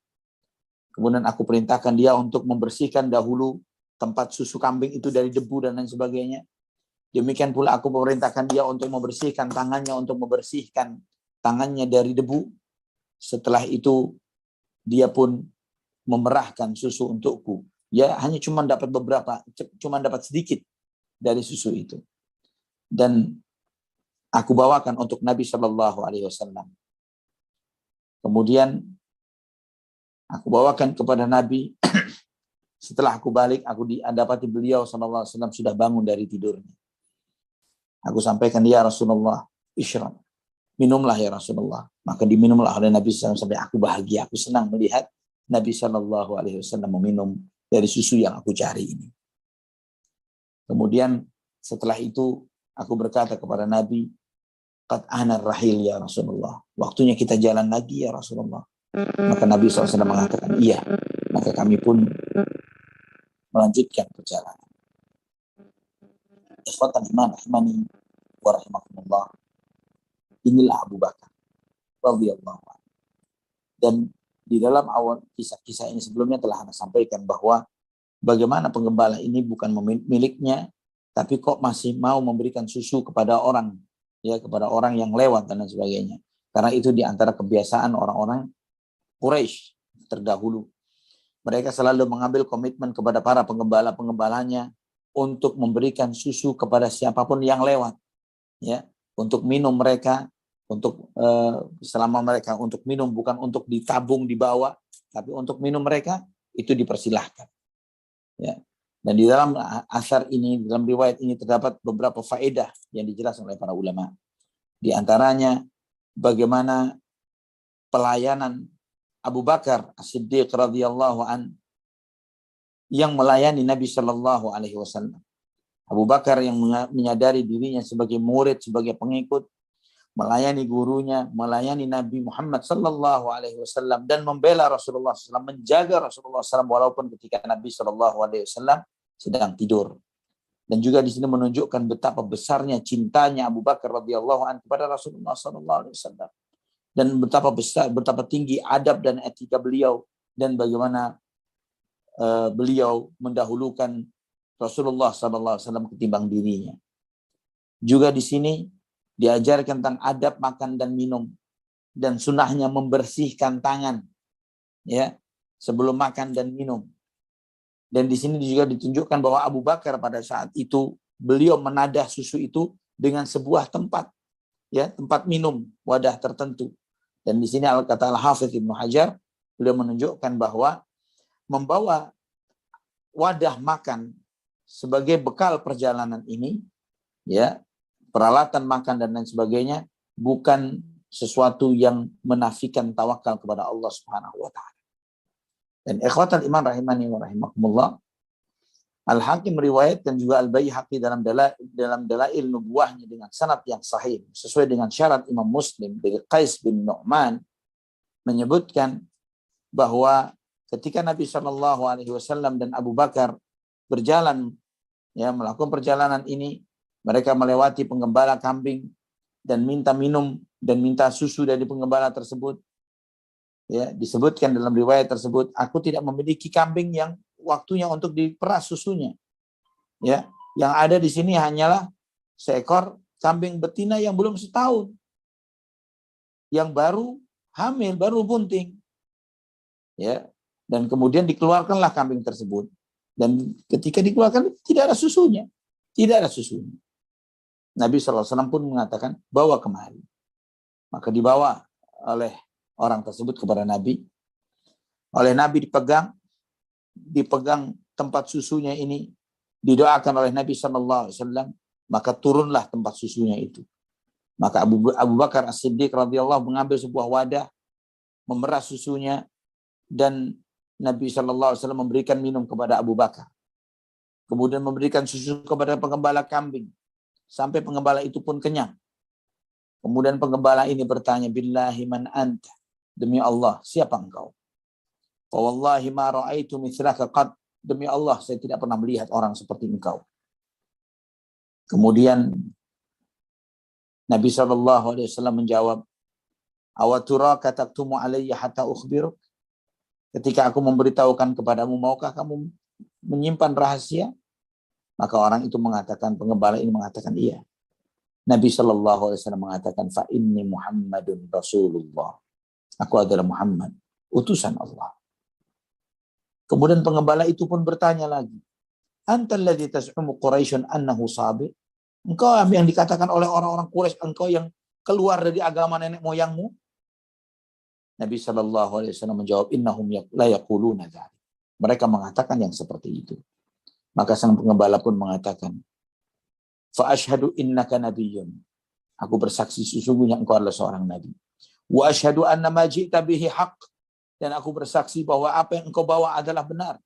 Speaker 1: Kemudian aku perintahkan dia untuk membersihkan dahulu tempat susu kambing itu dari debu dan lain sebagainya. Demikian pula aku memerintahkan dia untuk membersihkan tangannya dari debu. Setelah itu dia pun memerahkan susu untukku. Ya hanya cuma dapat sedikit dari susu itu. Dan aku bawakan untuk Nabi Shallallahu Alaihi Wasallam. Kemudian aku bawakan kepada Nabi. Setelah aku balik, aku dapati beliau Shallallahu Alaihi Wasallam sudah bangun dari tidurnya. Aku sampaikan, ya Rasulullah, Ishrab. Minumlah ya Rasulullah. Maka diminumlah oleh Nabi SAW sampai aku bahagia, aku senang melihat Nabi SAW meminum dari susu yang aku cari ini. Kemudian setelah itu aku berkata kepada Nabi, qad ana rahil ya Rasulullah. Waktunya kita jalan lagi ya Rasulullah. Maka Nabi SAW mengatakan, iya. Maka kami pun melanjutkan perjalanan. Ikhwatan iman rahimani wa rahimakumullah. Inilah Abu Bakar radhiyallahu anhu. Dan di dalam awal kisah-kisah ini sebelumnya telah Anda sampaikan bahwa bagaimana penggembala ini bukan miliknya, tapi kok masih mau memberikan susu kepada orang, ya, kepada orang yang lewat dan sebagainya. Karena itu di antara kebiasaan orang-orang Quraisy terdahulu. Mereka selalu mengambil komitmen kepada para penggembala-penggembalanya untuk memberikan susu kepada siapapun yang lewat, ya, untuk minum mereka, untuk selama mereka untuk minum, bukan untuk ditabung dibawa, tapi untuk minum mereka itu dipersilahkan. Ya. Dan di dalam asar ini, dalam riwayat ini terdapat beberapa faedah yang dijelaskan oleh para ulama. Di antaranya bagaimana pelayanan Abu Bakar As-Siddiq radhiyallahu an yang melayani Nabi Shallallahu Alaihi Wasallam. Abu Bakar yang menyadari dirinya sebagai murid, sebagai pengikut, melayani gurunya, melayani Nabi Muhammad Sallallahu Alaihi Wasallam dan membela Rasulullah SAW, menjaga Rasulullah SAW walaupun ketika Nabi Sallallahu Alaihi Wasallam sedang tidur. Dan juga di sini menunjukkan betapa besarnya cintanya Abu Bakar radhiyallahu anhu kepada Rasulullah Sallallahu Alaihi Wasallam dan betapa besar, betapa tinggi adab dan etika beliau dan bagaimana beliau mendahulukan Rasulullah Sallallahu Alaihi Wasallam ketimbang dirinya. Juga di sini diajarkan tentang adab makan dan minum dan sunahnya membersihkan tangan, ya, sebelum makan dan minum. Dan di sini juga ditunjukkan bahwa Abu Bakar pada saat itu beliau menadah susu itu dengan sebuah tempat, ya, tempat minum, wadah tertentu. Dan di sini kata Al-Hafidz Ibnu Hajar, beliau menunjukkan bahwa membawa wadah makan sebagai bekal perjalanan ini, ya, peralatan makan dan lain sebagainya, bukan sesuatu yang menafikan tawakal kepada Allah Subhanahu wa taala. Dan ikhwatal iman rahimani wa rahimakumullah, Al-Hakim meriwayatkan juga Al-Baihaqi dalam dalail nubuwahnya dengan sanad yang sahih sesuai dengan syarat Imam Muslim dari Qais bin Nu'man menyebutkan bahwa ketika Nabi Shallallahu Alaihi Wasallam dan Abu Bakar berjalan, ya, melakukan perjalanan ini, mereka melewati penggembala kambing dan minta minum dan minta susu dari penggembala tersebut. Ya, disebutkan dalam riwayat tersebut, aku tidak memiliki kambing yang waktunya untuk diperas susunya. Ya, yang ada di sini hanyalah seekor kambing betina yang belum setahun, yang baru hamil, baru bunting. Ya, dan kemudian dikeluarkanlah kambing tersebut. Dan ketika dikeluarkan tidak ada susunya, tidak ada susunya. Nabi SAW pun mengatakan, bawa kemari. Maka dibawa oleh orang tersebut kepada Nabi. Oleh Nabi dipegang tempat susunya ini, didoakan oleh Nabi SAW, maka turunlah tempat susunya itu. Maka Abu Bakar As-Siddiq radhiyallahu mengambil sebuah wadah, memeras susunya, dan Nabi SAW memberikan minum kepada Abu Bakar. Kemudian memberikan susu kepada penggembala kambing. Sampai penggembala itu pun kenyang. Kemudian penggembala ini bertanya, billahi man anta, demi Allah, siapa engkau? Fa wallahi ma ra'aitu mithlaka qad, demi Allah, saya tidak pernah melihat orang seperti engkau. Kemudian Nabi SAW menjawab, awaturaka taktumu alayya hatta ukhbiruk? Ketika aku memberitahukan kepadamu, maukah kamu menyimpan rahasia? Maka orang itu mengatakan, penggembala ini mengatakan iya. Nabi SAW mengatakan, fa inni Muhammadun Rasulullah. Aku adalah Muhammad, utusan Allah. Kemudian penggembala itu pun bertanya lagi, antal ladzi tas'umu Quraisyun annahu sabi? Engkau yang dikatakan oleh orang-orang Quraisy, engkau yang keluar dari agama nenek moyangmu? Nabi SAW menjawab, innahum la yaquluna dzalik. Mereka mengatakan yang seperti itu. Maka sang penggembala pun mengatakan, fa asyhadu innaka nabiyyun. Aku bersaksi sesungguhnya engkau adalah seorang nabi. Wa asyhadu anna ma ji'ta bihi haqq. Dan aku bersaksi bahwa apa yang engkau bawa adalah benar.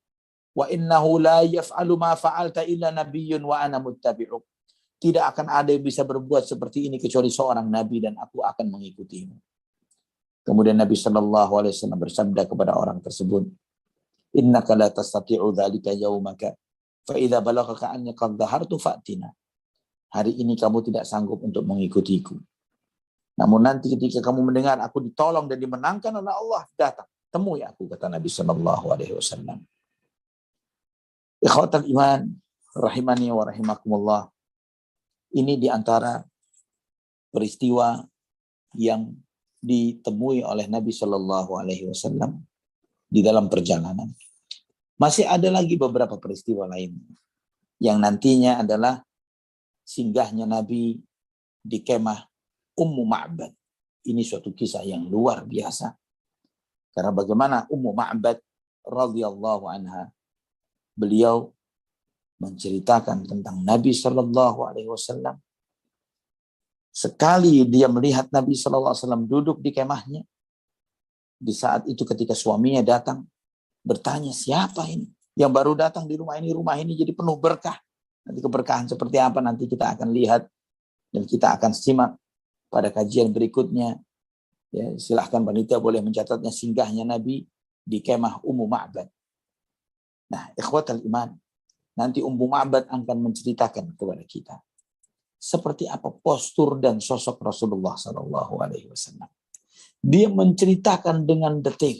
Speaker 1: Wa innahu la yaf'alu ma fa'alta illa nabiyyun wa ana muttabi'uk. Tidak akan ada yang bisa berbuat seperti ini kecuali seorang nabi dan aku akan mengikutimu. Kemudian Nabi Shallallahu Alaihi Wasallam bersabda kepada orang tersebut, Innaka la tastati'u dzalika yaumaka, fa idza balaghaka anni qad dhahartu fa'tina. Hari ini kamu tidak sanggup untuk mengikutiku. Namun nanti ketika kamu mendengar aku ditolong dan dimenangkan oleh Allah, datang, temui aku, kata Nabi Shallallahu Alaihi Wasallam. Ikhwatal iman, rahimani wa rahimakumullah. Ini diantara peristiwa yang ditemui oleh Nabi Shallallahu Alaihi Wasallam di dalam perjalanan. Masih ada lagi beberapa peristiwa lain yang nantinya adalah singgahnya Nabi di kemah Ummu Ma'bad. Ini suatu kisah yang luar biasa. Karena bagaimana Ummu Ma'bad radhiyallahu anha, beliau menceritakan tentang Nabi Shallallahu Alaihi Wasallam. Sekali dia melihat Nabi Shallallahu Alaihi Wasallam duduk di kemahnya, di saat itu ketika suaminya datang, bertanya, siapa ini yang baru datang di rumah ini jadi penuh berkah. Nanti keberkahan seperti apa nanti kita akan lihat dan kita akan simak pada kajian berikutnya. Ya, silahkan panitia boleh mencatatnya, singgahnya Nabi di kemah Ummu Ma'bad. Nah, ikhwatal iman, nanti Ummu Ma'bad akan menceritakan kepada kita seperti apa postur dan sosok Rasulullah Sallallahu Alaihi Wasallam. Dia menceritakan dengan detil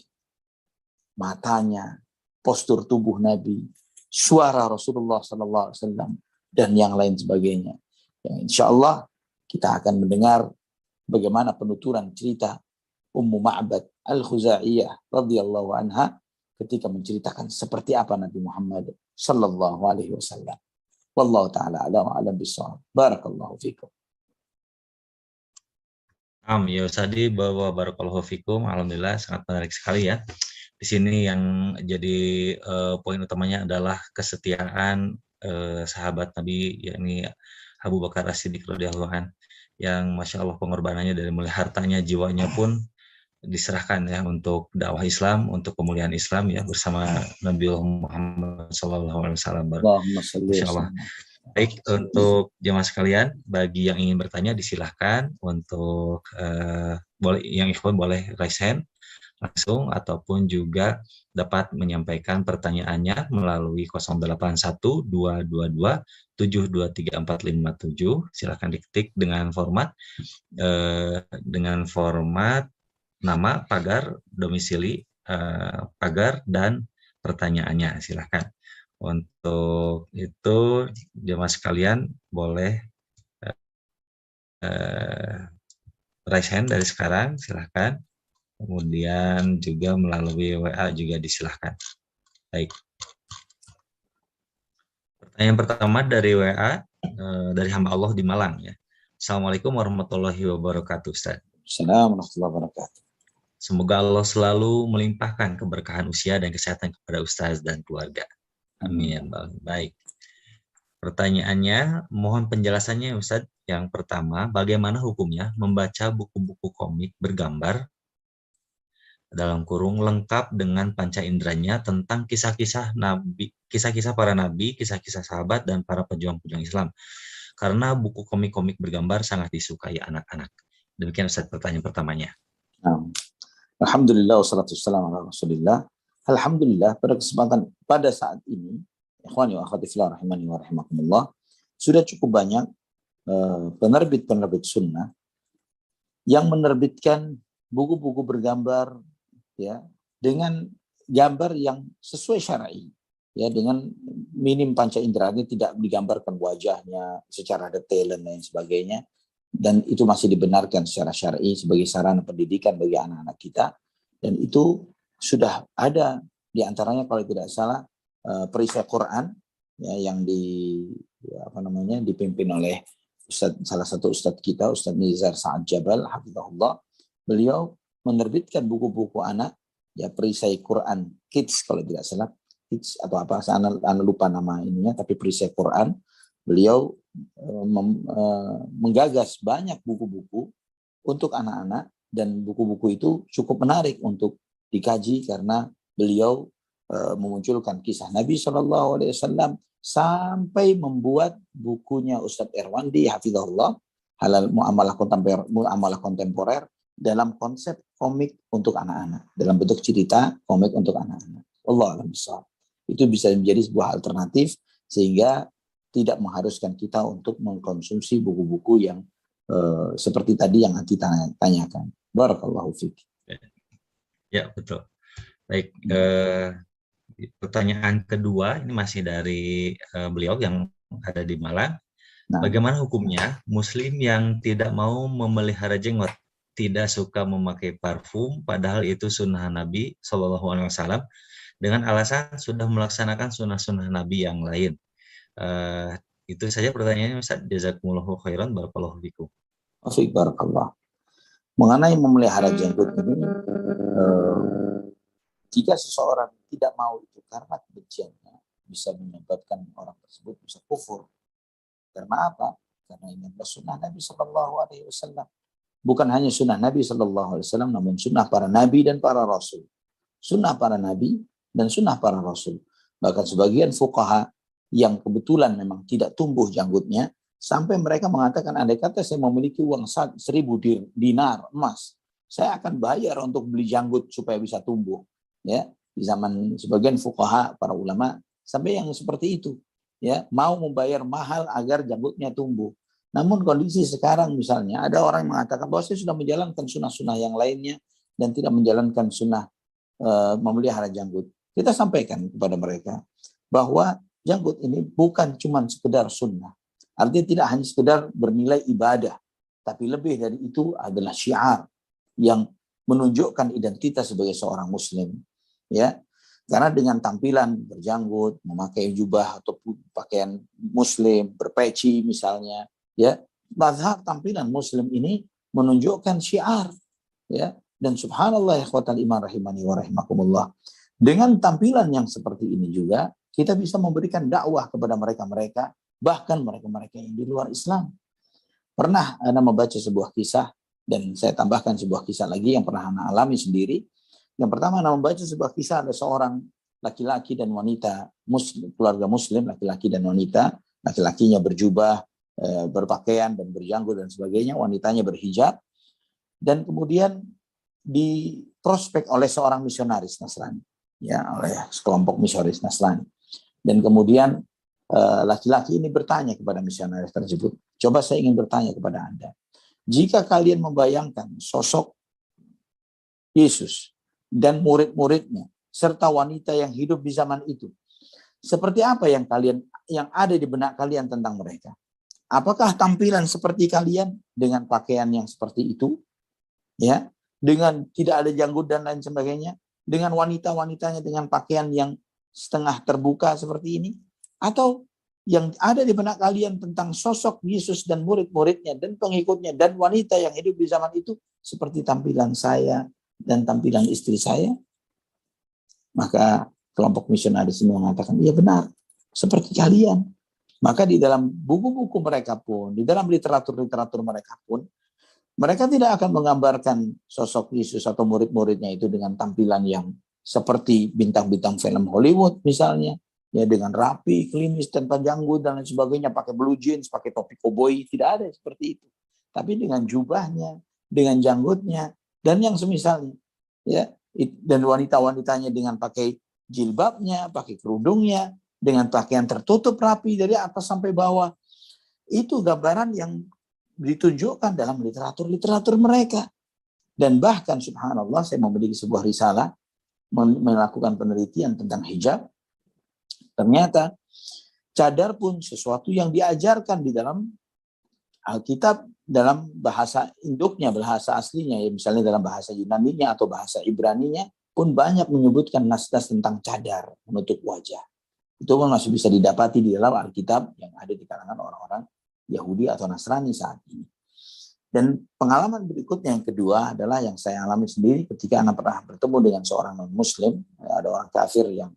Speaker 1: matanya, postur tubuh Nabi, suara Rasulullah Sallallahu Alaihi Wasallam, dan yang lain sebagainya. Yang insya Allah kita akan mendengar bagaimana penuturan cerita Ummu Ma'bad Al-Khuzaiyah radhiyallahu anha ketika menceritakan seperti apa Nabi Muhammad Sallallahu Alaihi Wasallam. Wallahu ta'ala a'lam bishawab. Barakallahu fikum.
Speaker 2: Ya Ustadi, bahwa barakallahu fikum, alhamdulillah sangat menarik sekali ya. Di sini yang jadi poin utamanya adalah kesetiaan sahabat Nabi, yakni Abu Bakar As-Siddiq radhiyallahu anhu, yang masya Allah pengorbanannya dari mulai hartanya, jiwanya pun diserahkan ya untuk dakwah Islam, untuk kemuliaan Islam ya bersama Nabi Muhammad SAW. Masya Allah. Baik, untuk jemaah sekalian, bagi yang ingin bertanya disilahkan untuk boleh, yang ikhwan boleh raise hand langsung ataupun juga dapat menyampaikan pertanyaannya melalui 08122272234557. Silakan diketik dengan format nama, pagar, domisili, pagar, dan pertanyaannya. Silakan. Untuk itu jemaah sekalian boleh raise hand dari sekarang, silakan. Kemudian juga melalui WA juga disilahkan. Baik. Pertanyaan pertama dari WA dari hamba Allah di Malang ya. Assalamualaikum warahmatullahi wabarakatuh, Ustaz.
Speaker 1: Assalamualaikum warahmatullahi wabarakatuh.
Speaker 2: Semoga Allah selalu melimpahkan keberkahan usia dan kesehatan kepada Ustaz dan keluarga. Amin. Baik. Pertanyaannya, mohon penjelasannya Ustaz. Yang pertama, bagaimana hukumnya membaca buku-buku komik bergambar dalam kurung lengkap dengan panca inderanya tentang kisah-kisah nabi, kisah-kisah para nabi, kisah-kisah sahabat dan para pejuang-pejuang Islam. Karena buku komik-komik bergambar sangat disukai anak-anak. Demikian Ustaz pertanyaan pertamanya.
Speaker 1: Alhamdulillah wassalatu wassalamu ala Rasulillah. Alhamdulillah pada saat ini, ikhwani wa akhwati fillah rahimani wa rahimakumullah, sudah cukup banyak penerbit-penerbit sunnah yang menerbitkan buku-buku bergambar ya dengan gambar yang sesuai syar'i ya, dengan minim panca indera, tidak digambarkan wajahnya secara detail dan lain sebagainya, dan itu masih dibenarkan secara syar'i sebagai sarana pendidikan bagi anak-anak kita. Dan itu sudah ada di antaranya kalau tidak salah perisai Quran ya, yang dipimpin oleh salah satu ustadz kita, Ustadz Nizar Sa'ad Jabal hafizahullah. Beliau menerbitkan buku-buku anak ya, perisai Quran Kids kalau tidak salah, Kids atau apa, saya lupa nama ininya, tapi perisai Quran. Beliau menggagas banyak buku-buku untuk anak-anak, dan buku-buku itu cukup menarik untuk dikaji karena beliau memunculkan kisah Nabi SAW sampai membuat bukunya Ustadz Erwandi Hafizahullah, Halal Muamalah Kontemporer dalam konsep komik untuk anak-anak, dalam bentuk cerita komik untuk anak-anak. Allah alam bissawab. Itu bisa menjadi sebuah alternatif sehingga tidak mengharuskan kita untuk mengkonsumsi buku-buku yang seperti tadi yang Ati tanyakan. Barakallahu fiik.
Speaker 2: Ya, betul. Baik, pertanyaan kedua ini masih dari beliau yang ada di Malang.
Speaker 1: Nah,
Speaker 2: bagaimana hukumnya Muslim yang tidak mau memelihara jenggot, tidak suka memakai parfum, padahal itu sunnah Nabi SAW, dengan alasan sudah melaksanakan sunnah-sunnah Nabi yang lain? Itu saja pertanyaannya, Ustaz. Jazakumullahu khairan, barakallahu fikum.
Speaker 1: Afiq barakallah. Mengenai memelihara jenggot ini, jika seseorang tidak mau itu karena kebenciannya, bisa menyebabkan orang tersebut bisa kufur. Karena apa? Karena ini adalah sunnah Nabi SAW. Bukan hanya sunnah Nabi SAW, namun sunnah para nabi dan para rasul. Sunnah para nabi dan sunnah para rasul. Bahkan sebagian fuqaha yang kebetulan memang tidak tumbuh janggutnya, sampai mereka mengatakan, andai kata saya memiliki uang 1.000 dinar emas, saya akan bayar untuk beli janggut supaya bisa tumbuh. Ya, di zaman sebagian fuqaha, para ulama, sampai yang seperti itu, ya, mau membayar mahal agar janggutnya tumbuh. Namun kondisi sekarang misalnya ada orang yang mengatakan bahwa saya sudah menjalankan sunnah-sunnah yang lainnya dan tidak menjalankan sunnah memelihara janggut. Kita sampaikan kepada mereka bahwa janggut ini bukan cuma sekedar sunnah. Artinya tidak hanya sekedar bernilai ibadah, tapi lebih dari itu adalah syiar yang menunjukkan identitas sebagai seorang muslim. Ya, karena dengan tampilan berjanggut, memakai jubah atau pakaian muslim, berpeci misalnya, ya, mazhar tampilan muslim ini menunjukkan syiar, ya. Dan subhanallah ya ikhwatal iman rahimani wa rahimakumullah, dengan tampilan yang seperti ini juga kita bisa memberikan dakwah kepada mereka-mereka, bahkan mereka-mereka yang di luar Islam. Pernah Anda membaca sebuah kisah, dan saya tambahkan sebuah kisah lagi yang pernah Anda alami sendiri. Yang pertama, Anda membaca sebuah kisah, ada seorang laki-laki dan wanita muslim, keluarga muslim, laki-laki dan wanita, laki-lakinya berjubah, berpakaian dan berjanggut dan sebagainya, wanitanya berhijab, dan kemudian diprospek oleh seorang misionaris Nasrani, ya, oleh sekelompok misionaris Nasrani. Dan kemudian laki-laki ini bertanya kepada misionaris tersebut, coba saya ingin bertanya kepada Anda, jika kalian membayangkan sosok Yesus dan murid-muridnya serta wanita yang hidup di zaman itu, seperti apa yang ada di benak kalian tentang mereka? Apakah tampilan seperti kalian dengan pakaian yang seperti itu, ya, dengan tidak ada janggut dan lain sebagainya, dengan wanita-wanitanya dengan pakaian yang setengah terbuka seperti ini, atau yang ada di benak kalian tentang sosok Yesus dan murid-muridnya dan pengikutnya dan wanita yang hidup di zaman itu seperti tampilan saya dan tampilan istri saya? Maka kelompok misionaris ini mengatakan, iya benar, seperti kalian. Maka di dalam buku-buku mereka pun, di dalam literatur-literatur mereka pun, mereka tidak akan menggambarkan sosok Yesus atau murid-muridnya itu dengan tampilan yang seperti bintang-bintang film Hollywood misalnya, ya, dengan rapi, klimis, tanpa janggut dan lain sebagainya, pakai blue jeans, pakai topi koboi, tidak ada seperti itu. Tapi dengan jubahnya, dengan janggutnya, dan yang semisalnya, ya, dan wanita-wanitanya dengan pakai jilbabnya, pakai kerudungnya, dengan pakaian tertutup rapi dari atas sampai bawah. Itu gambaran yang ditunjukkan dalam literatur-literatur mereka. Dan bahkan subhanallah, saya memiliki sebuah risalah melakukan penelitian tentang hijab. Ternyata cadar pun sesuatu yang diajarkan di dalam Alkitab dalam bahasa induknya, bahasa aslinya, ya, misalnya dalam bahasa Yunaninya atau bahasa Ibraninya pun banyak menyebutkan nas-nas tentang cadar menutup wajah. Itu pun masih bisa didapati di dalam Alkitab yang ada di kalangan orang-orang Yahudi atau Nasrani saat ini. Dan pengalaman berikutnya yang kedua adalah yang saya alami sendiri ketika anak pernah bertemu dengan seorang non-muslim, ada orang kafir yang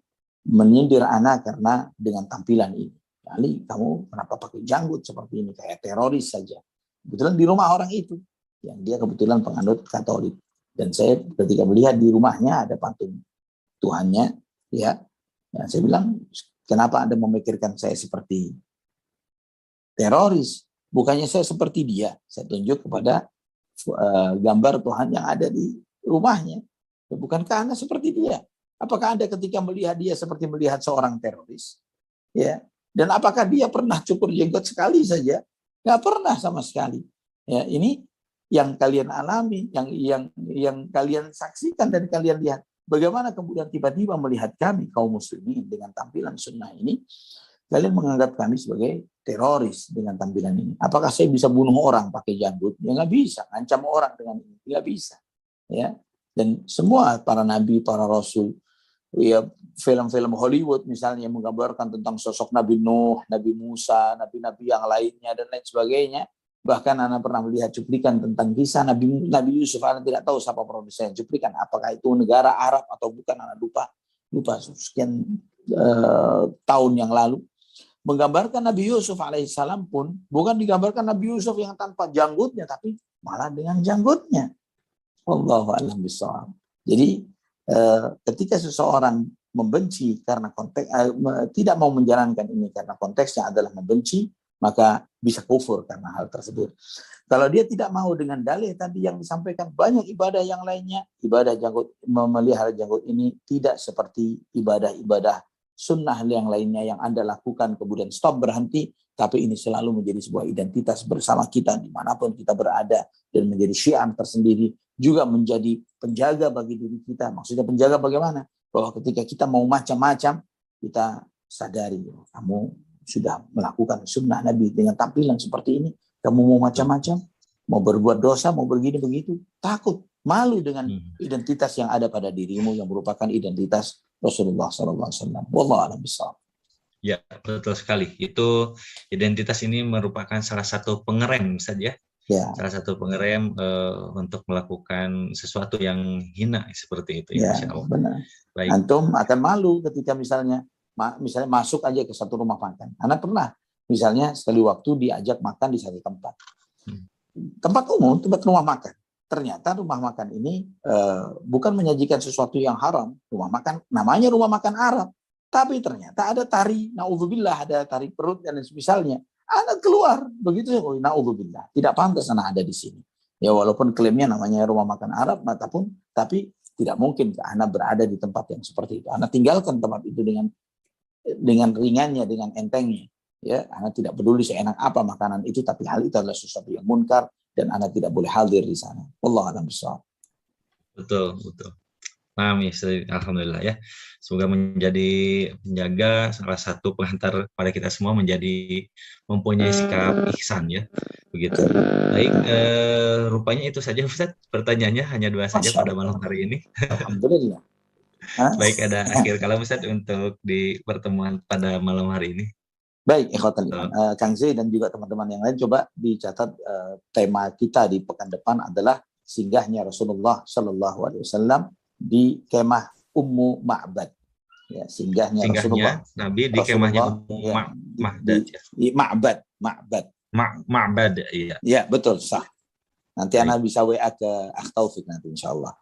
Speaker 1: menyindir anak karena dengan tampilan ini. Ali, kamu kenapa pakai janggut seperti ini, kayak teroris saja. Kebetulan di rumah orang itu, yang dia kebetulan penganut Katolik. Dan saya ketika melihat di rumahnya ada patung Tuhannya, ya, dan saya bilang, kenapa Anda memikirkan saya seperti teroris? Bukannya saya seperti dia. Saya tunjuk kepada gambar Tuhan yang ada di rumahnya. Bukankah Anda seperti dia? Apakah Anda ketika melihat dia seperti melihat seorang teroris? Ya. Dan apakah dia pernah cukur jenggot sekali saja? Nggak pernah sama sekali. Ya, ini yang kalian alami, yang kalian saksikan dan kalian lihat. Bagaimana kemudian tiba-tiba melihat kami kaum muslimin dengan tampilan sunnah ini, kalian menganggap kami sebagai teroris dengan tampilan ini. Apakah saya bisa bunuh orang pakai janggut? Ya nggak bisa. Ngancam orang dengan ini nggak bisa. Ya. Dan semua para nabi, para rasul, ya film-film Hollywood misalnya menggambarkan tentang sosok Nabi Nuh, Nabi Musa, nabi-nabi yang lainnya dan lain sebagainya. Bahkan Anda pernah melihat cuplikan tentang kisah Nabi Yusuf. Anda tidak tahu siapa produsen cuplikan, apakah itu negara Arab atau bukan, Anda lupa sekian tahun yang lalu. Menggambarkan Nabi Yusuf alaihissalam pun bukan digambarkan Nabi Yusuf yang tanpa janggutnya, tapi malah dengan janggutnya. Wallahu a'lam bishawab. Jadi ketika seseorang membenci karena konteks tidak mau menjalankan ini karena konteksnya adalah membenci, maka bisa kufur karena hal tersebut. Kalau dia tidak mau dengan dalih tadi yang disampaikan, banyak ibadah yang lainnya, ibadah janggut, memelihara janggut ini tidak seperti ibadah-ibadah sunnah yang lainnya yang Anda lakukan kemudian stop, berhenti, tapi ini selalu menjadi sebuah identitas bersama kita dimanapun kita berada dan menjadi syiar tersendiri, juga menjadi penjaga bagi diri kita. Maksudnya penjaga bagaimana? Bahwa ketika kita mau macam-macam, kita sadari, kamu sudah melakukan sunnah Nabi dengan tampilan seperti ini, kamu mau macam-macam, mau berbuat dosa, mau begini begitu, takut, malu dengan identitas yang ada pada dirimu yang merupakan identitas Rasulullah SAW. Wallahu a'lam bishawab.
Speaker 2: Ya, betul sekali. Itu identitas ini merupakan salah satu pengerem saja. Ya. Salah satu pengerem untuk melakukan sesuatu yang hina seperti itu.
Speaker 1: Ya, benar. Baik. Antum akan malu ketika misalnya masuk aja ke satu rumah makan. Anda pernah misalnya sekali waktu diajak makan di satu tempat. Tempat umum, tempat rumah makan. Ternyata rumah makan ini bukan menyajikan sesuatu yang haram. Rumah makan, namanya rumah makan Arab. Tapi ternyata ada tari, na'udzubillah, ada tari perut dan misalnya. Anda keluar, begitu, oh, na'udzubillah. Tidak pantas Anda ada di sini. Ya walaupun klaimnya namanya rumah makan Arab, tapi tidak mungkin Anda berada di tempat yang seperti itu. Anda tinggalkan tempat itu dengan ringannya, dengan entengnya. Ya, Anda tidak peduli seenak apa makanan itu, tapi hal itu adalah sesuatu yang munkar dan Anda tidak boleh hadir di sana. Wallahu a'lam bishawab.
Speaker 2: Betul. Paham ya, alhamdulillah ya. Semoga menjadi penjaga, salah satu penghantar pada kita semua menjadi mempunyai sikap ihsan ya. Begitu. Baik, rupanya itu saja Ustaz. Pertanyaannya hanya 2 saja pada malam hari ini.
Speaker 1: Alhamdulillah.
Speaker 2: Baik, ada akhir kalam Ustaz untuk di pertemuan pada malam hari ini.
Speaker 1: Baik, ikhwatal iman. Kang Z dan juga teman-teman yang lain, coba dicatat tema kita di pekan depan adalah singgahnya Rasulullah Shallallahu Alaihi Wasallam di kemah Ummu Ma'bad. Ya, singgahnya Rasulullah
Speaker 2: Nabi di kemahnya Ummu Ma'bad.
Speaker 1: Di Ma'bad.
Speaker 2: Ma'bad, iya.
Speaker 1: Ya, betul, sah. Nanti Anda bisa WA ke Akh Taufik nanti insyaallah.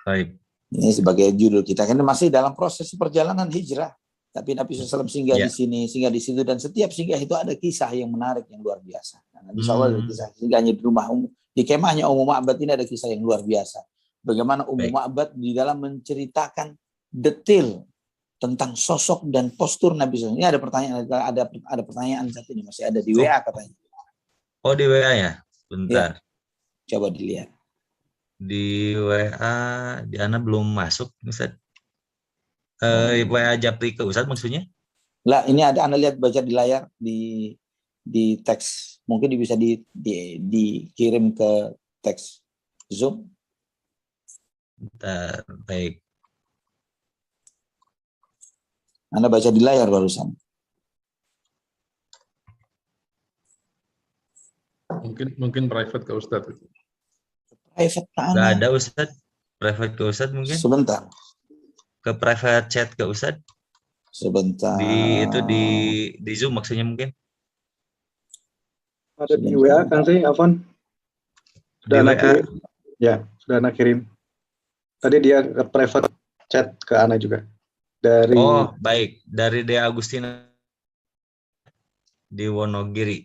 Speaker 2: Baik.
Speaker 1: Ini sebagai judul kita, kan masih dalam proses perjalanan hijrah. Tapi Nabi SAW singgah di sini, singgah di situ, dan setiap singgah itu ada kisah yang menarik, yang luar biasa. Nah, Nabi SAW ada kisah singgahnya di rumah di kemahnya Ummu Ma'bad ini ada kisah yang luar biasa. Bagaimana Ummu Ma'bad di dalam menceritakan detail tentang sosok dan postur Nabi SAW. Ini ada pertanyaan satu ini masih ada di WA katanya.
Speaker 2: Oh, di WA ya? Bentar.
Speaker 1: Ya. Coba dilihat.
Speaker 2: Di WA, di Ana belum masuk, Ustaz. WA Japri ke Ustaz maksudnya?
Speaker 1: Lah, ini ada Anda lihat, baca di layar di teks. Mungkin bisa dikirim ke teks Zoom.
Speaker 2: Bentar, baik.
Speaker 1: Anda baca di layar barusan.
Speaker 3: Mungkin private ke Ustaz.
Speaker 1: Private ke Anda.
Speaker 2: Nggak ada Ustaz. Private ke Ustaz mungkin?
Speaker 1: Sebentar.
Speaker 2: Ke private chat ke Ustaz.
Speaker 1: Sebentar.
Speaker 2: Di Zoom maksudnya mungkin.
Speaker 4: Ada di WA kan sih, Afwan?
Speaker 2: Di
Speaker 4: Sudah anak
Speaker 2: WA.
Speaker 4: kirim. Ya, sudah anak kirim. Tadi dia ke private chat ke Ana juga. Dari
Speaker 2: Oh, baik. Dari Dea Agustina di Wonogiri.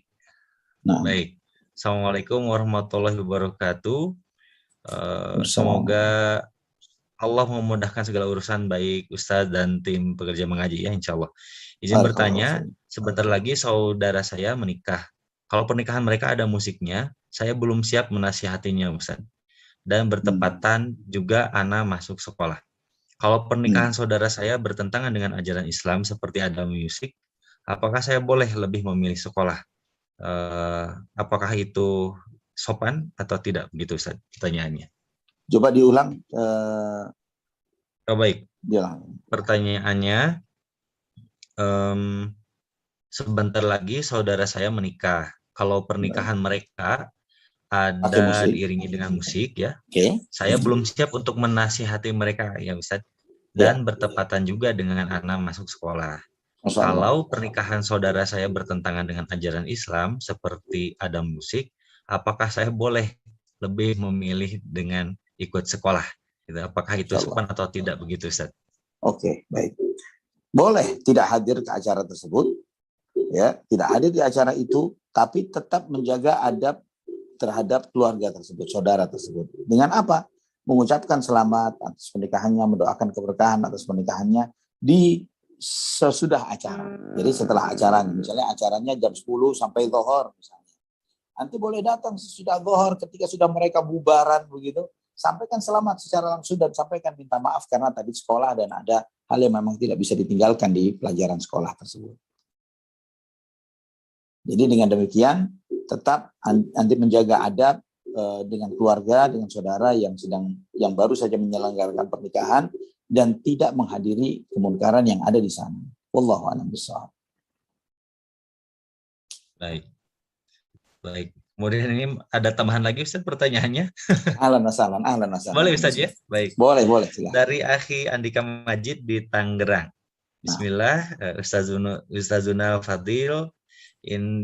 Speaker 1: Nah,
Speaker 2: Baik. Assalamualaikum warahmatullahi wabarakatuh. Semoga Allah memudahkan segala urusan baik Ustadz dan tim pekerja mengaji ya, insya Allah. Izin bertanya, sebentar lagi saudara saya menikah. Kalau pernikahan mereka ada musiknya, saya belum siap menasihatinya Ustadz. Dan bertepatan juga Ana masuk sekolah. Kalau pernikahan saudara saya bertentangan dengan ajaran Islam seperti ada musik, apakah saya boleh lebih memilih sekolah? Apakah itu sopan atau tidak? Begitu Ustadz pertanyaannya.
Speaker 1: coba diulang.
Speaker 2: Oh, baik.
Speaker 1: Diulang.
Speaker 2: Pertanyaannya, sebentar lagi saudara saya menikah. Kalau pernikahan mereka ada diiringi dengan musik ya, saya belum siap untuk menasihati mereka ya Ustadz. Dan bertepatan juga dengan anak masuk sekolah. Kalau pernikahan saudara saya bertentangan dengan ajaran Islam seperti ada musik, apakah saya boleh lebih memilih dengan ikut sekolah? Apakah itu sopan atau tidak begitu Ustaz?
Speaker 1: Oke, baik. Boleh tidak hadir ke acara tersebut, ya, tidak hadir di acara itu, tapi tetap menjaga adab terhadap keluarga tersebut, saudara tersebut. Dengan apa? Mengucapkan selamat atas pernikahannya, mendoakan keberkahan atas pernikahannya di sesudah acara. Jadi setelah acaranya, misalnya acaranya jam 10 sampai zuhur misalnya. Nanti boleh datang sesudah zuhur ketika sudah mereka bubaran begitu, sampaikan selamat secara langsung dan sampaikan minta maaf karena tadi sekolah dan ada hal yang memang tidak bisa ditinggalkan di pelajaran sekolah tersebut. Jadi dengan demikian tetap nanti menjaga adab dengan keluarga, dengan saudara yang baru saja menyelenggarakan pernikahan dan tidak menghadiri kemunkaran yang ada di sana. Wallahu a'lam bishawab.
Speaker 2: Baik. Kemudian ini ada tambahan lagi Ustaz pertanyaannya.
Speaker 1: Ahlan wa sahlan.
Speaker 2: Boleh Ustaz ya? Baik.
Speaker 1: Boleh, silakan.
Speaker 2: Dari Akhi Andika Majid di Tangerang. Bismillah, Ustazuna Fadil,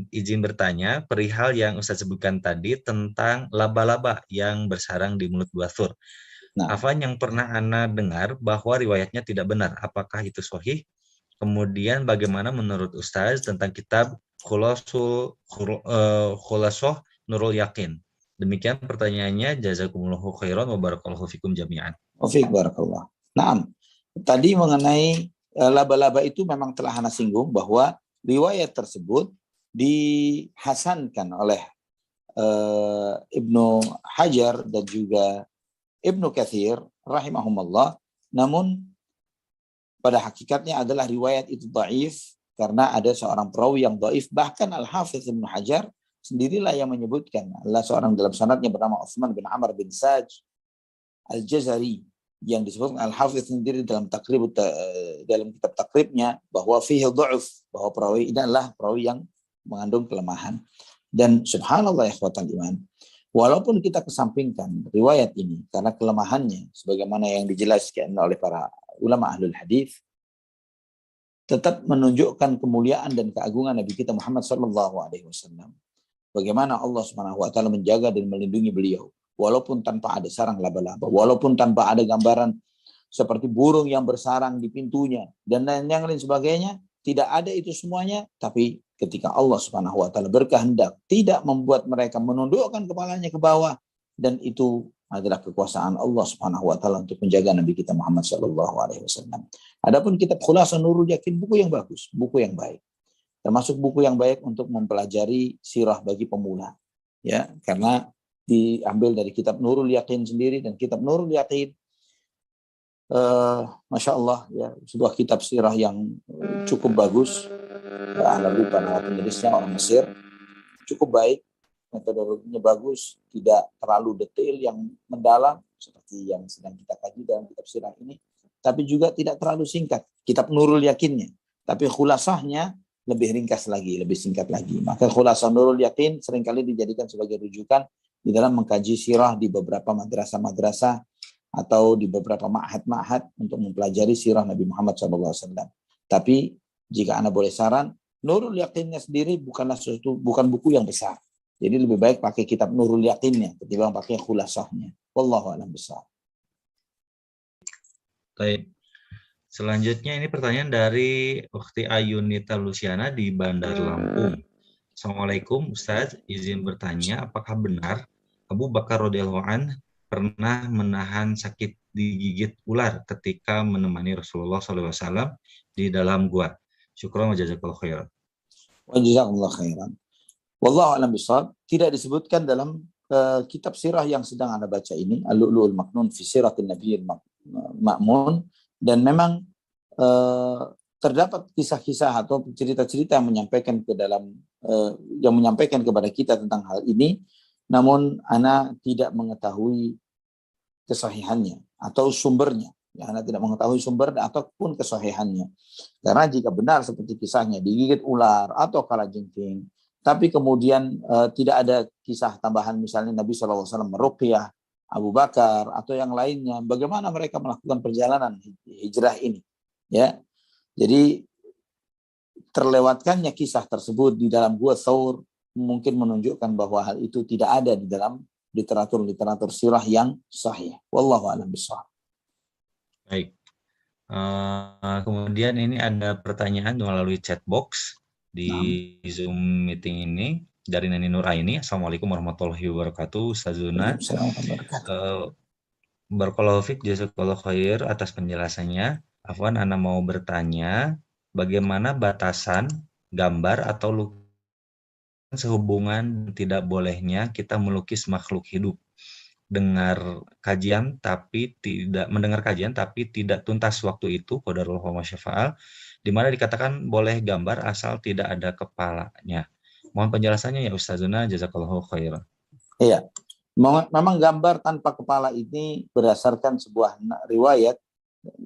Speaker 2: izin bertanya perihal yang Ustaz sebutkan tadi tentang laba-laba yang bersarang di mulut Bathur. Afwan, yang pernah Ana dengar bahwa riwayatnya tidak benar. Apakah itu sahih? Kemudian bagaimana menurut Ustaz tentang kitab Khulasoh Nurul Yakin? Demikian pertanyaannya. Jazakumullahu khairan wa barakallahu fikum jami'an.
Speaker 1: Fiik barakallah. Naam. Tadi mengenai laba-laba itu memang telah Ana singgung bahwa riwayat tersebut dihasankan oleh Ibnu Hajar dan juga Ibnu Katsir rahimahumullah, namun pada hakikatnya adalah riwayat itu dhaif karena ada seorang perawi yang dhaif. Bahkan Al-Hafiz Ibnu Hajar sendirilah yang menyebutkan adalah seorang dalam sanadnya bernama Utsman bin Amr bin Saj Al-Jazari yang disebut Al-Hafiz sendiri dalam kitab takribnya bahwa fihi dha'uf, bahwa perawi ini adalah perawi yang mengandung kelemahan. Dan subhanallah ya ikhwatal iman, walaupun kita kesampingkan riwayat ini karena kelemahannya sebagaimana yang dijelaskan oleh para ulama ahlul hadis, tetap menunjukkan kemuliaan dan keagungan Nabi kita Muhammad SAW. Bagaimana Allah Subhanahu wa taala menjaga dan melindungi beliau walaupun tanpa ada sarang laba-laba, walaupun tanpa ada gambaran seperti burung yang bersarang di pintunya dan yang lain sebagainya, tidak ada itu semuanya. Tapi ketika Allah Subhanahu wa taala berkehendak tidak membuat mereka menundukkan kepalanya ke bawah, dan itu adalah kekuasaan Allah Subhanahu wa taala untuk menjaga Nabi kita Muhammad sallallahu alaihi wasallam. Adapun kitab Khulasoh Nurul Yakin, buku yang bagus, buku yang baik. Termasuk buku yang baik untuk mempelajari sirah bagi pemula. Ya, karena diambil dari kitab Nurul Yakin sendiri, dan kitab Nurul Yakin Masya Allah ya, sebuah kitab sirah yang cukup bagus. Ana lupa nama penulisnya, orang Mesir, cukup baik, metodologinya bagus, tidak terlalu detail yang mendalam seperti yang sedang kita kaji dalam kitab sirah ini, tapi juga tidak terlalu singkat kitab Nurul Yakinnya, tapi khulasahnya lebih ringkas lagi, lebih singkat lagi. Maka Khulasah Nurul Yakin seringkali dijadikan sebagai rujukan di dalam mengkaji sirah di beberapa madrasah-madrasah atau di beberapa ma'had-ma'had untuk mempelajari sirah Nabi Muhammad SAW. Tapi jika Anda boleh saran, Nurul Yakinnya sendiri bukan buku yang besar. Jadi lebih baik pakai kitab Nurul Yakinnya ketimbang pakai Khulasahnya. Wallahu a'lam bishawab.
Speaker 2: Baik. Selanjutnya ini pertanyaan dari Ukhti Ayunita Luciana di Bandar Lampung. Assalamualaikum Ustaz, izin bertanya, apakah benar Abu Bakar radhiyallahu an pernah menahan sakit digigit ular ketika menemani Rasulullah SAW di dalam gua? Syukran wa jazakallahu khairan.
Speaker 1: Wa jazakumullah khairan. Wallahu a'lam bishawab. Tidak disebutkan dalam kitab sirah yang sedang Anda baca ini, Al-Lu'lu'ul Maknun fi Siratin Nabiyil Ma'mun, dan memang terdapat kisah-kisah atau cerita-cerita yang menyampaikan yang menyampaikan kepada kita tentang hal ini, namun Ana tidak mengetahui kesahihannya atau sumbernya. Ya, Anda tidak mengetahui sumber ataupun kesahihannya. Karena jika benar seperti kisahnya digigit ular atau kalajengking, tapi kemudian tidak ada kisah tambahan, misalnya Nabi SAW meruqyah Abu Bakar atau yang lainnya, bagaimana mereka melakukan perjalanan hijrah ini? Ya, jadi terlewatkannya kisah tersebut di dalam Gua Thaur mungkin menunjukkan bahwa hal itu tidak ada di dalam literatur sirah yang sahih. Wallahu a'lam bishawab.
Speaker 2: Baik. Kemudian ini ada pertanyaan melalui chat box di Zoom meeting ini dari Nani Nuraini. Assalamualaikum warahmatullahi wabarakatuh, Ustazuna. Barakallahu fiik, jazakallahu khair atas penjelasannya. Afwan, Ana mau bertanya, bagaimana batasan gambar atau lukisan sehubungan tidak bolehnya kita melukis makhluk hidup? Mendengar kajian tapi tidak tuntas waktu itu, qadarullah wa masyafa'al, di mana dikatakan boleh gambar asal tidak ada kepalanya. Mohon penjelasannya ya Ustazuna, jazakallahu khairan.
Speaker 1: Iya. Memang gambar tanpa kepala ini berdasarkan sebuah riwayat,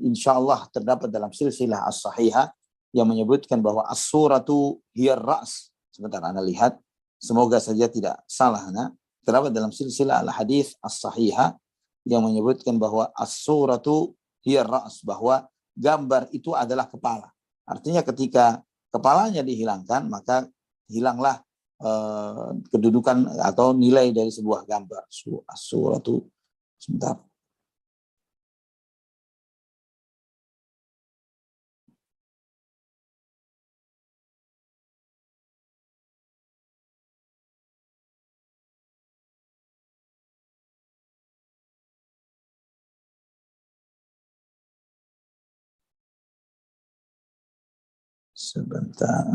Speaker 1: insya Allah terdapat dalam silsilah as-sahihah yang menyebutkan bahwa as-suratu hiyar ra's. Sebentar Anda lihat, semoga saja tidak salah. Terdapat dalam silsilah al-hadis as-sahihah yang menyebutkan bahwa as-suratu hiyar ra's, bahwa gambar itu adalah kepala. Artinya ketika kepalanya dihilangkan, maka hilanglah kedudukan atau nilai dari sebuah gambar. As-suratu, sebentar. Sebentar.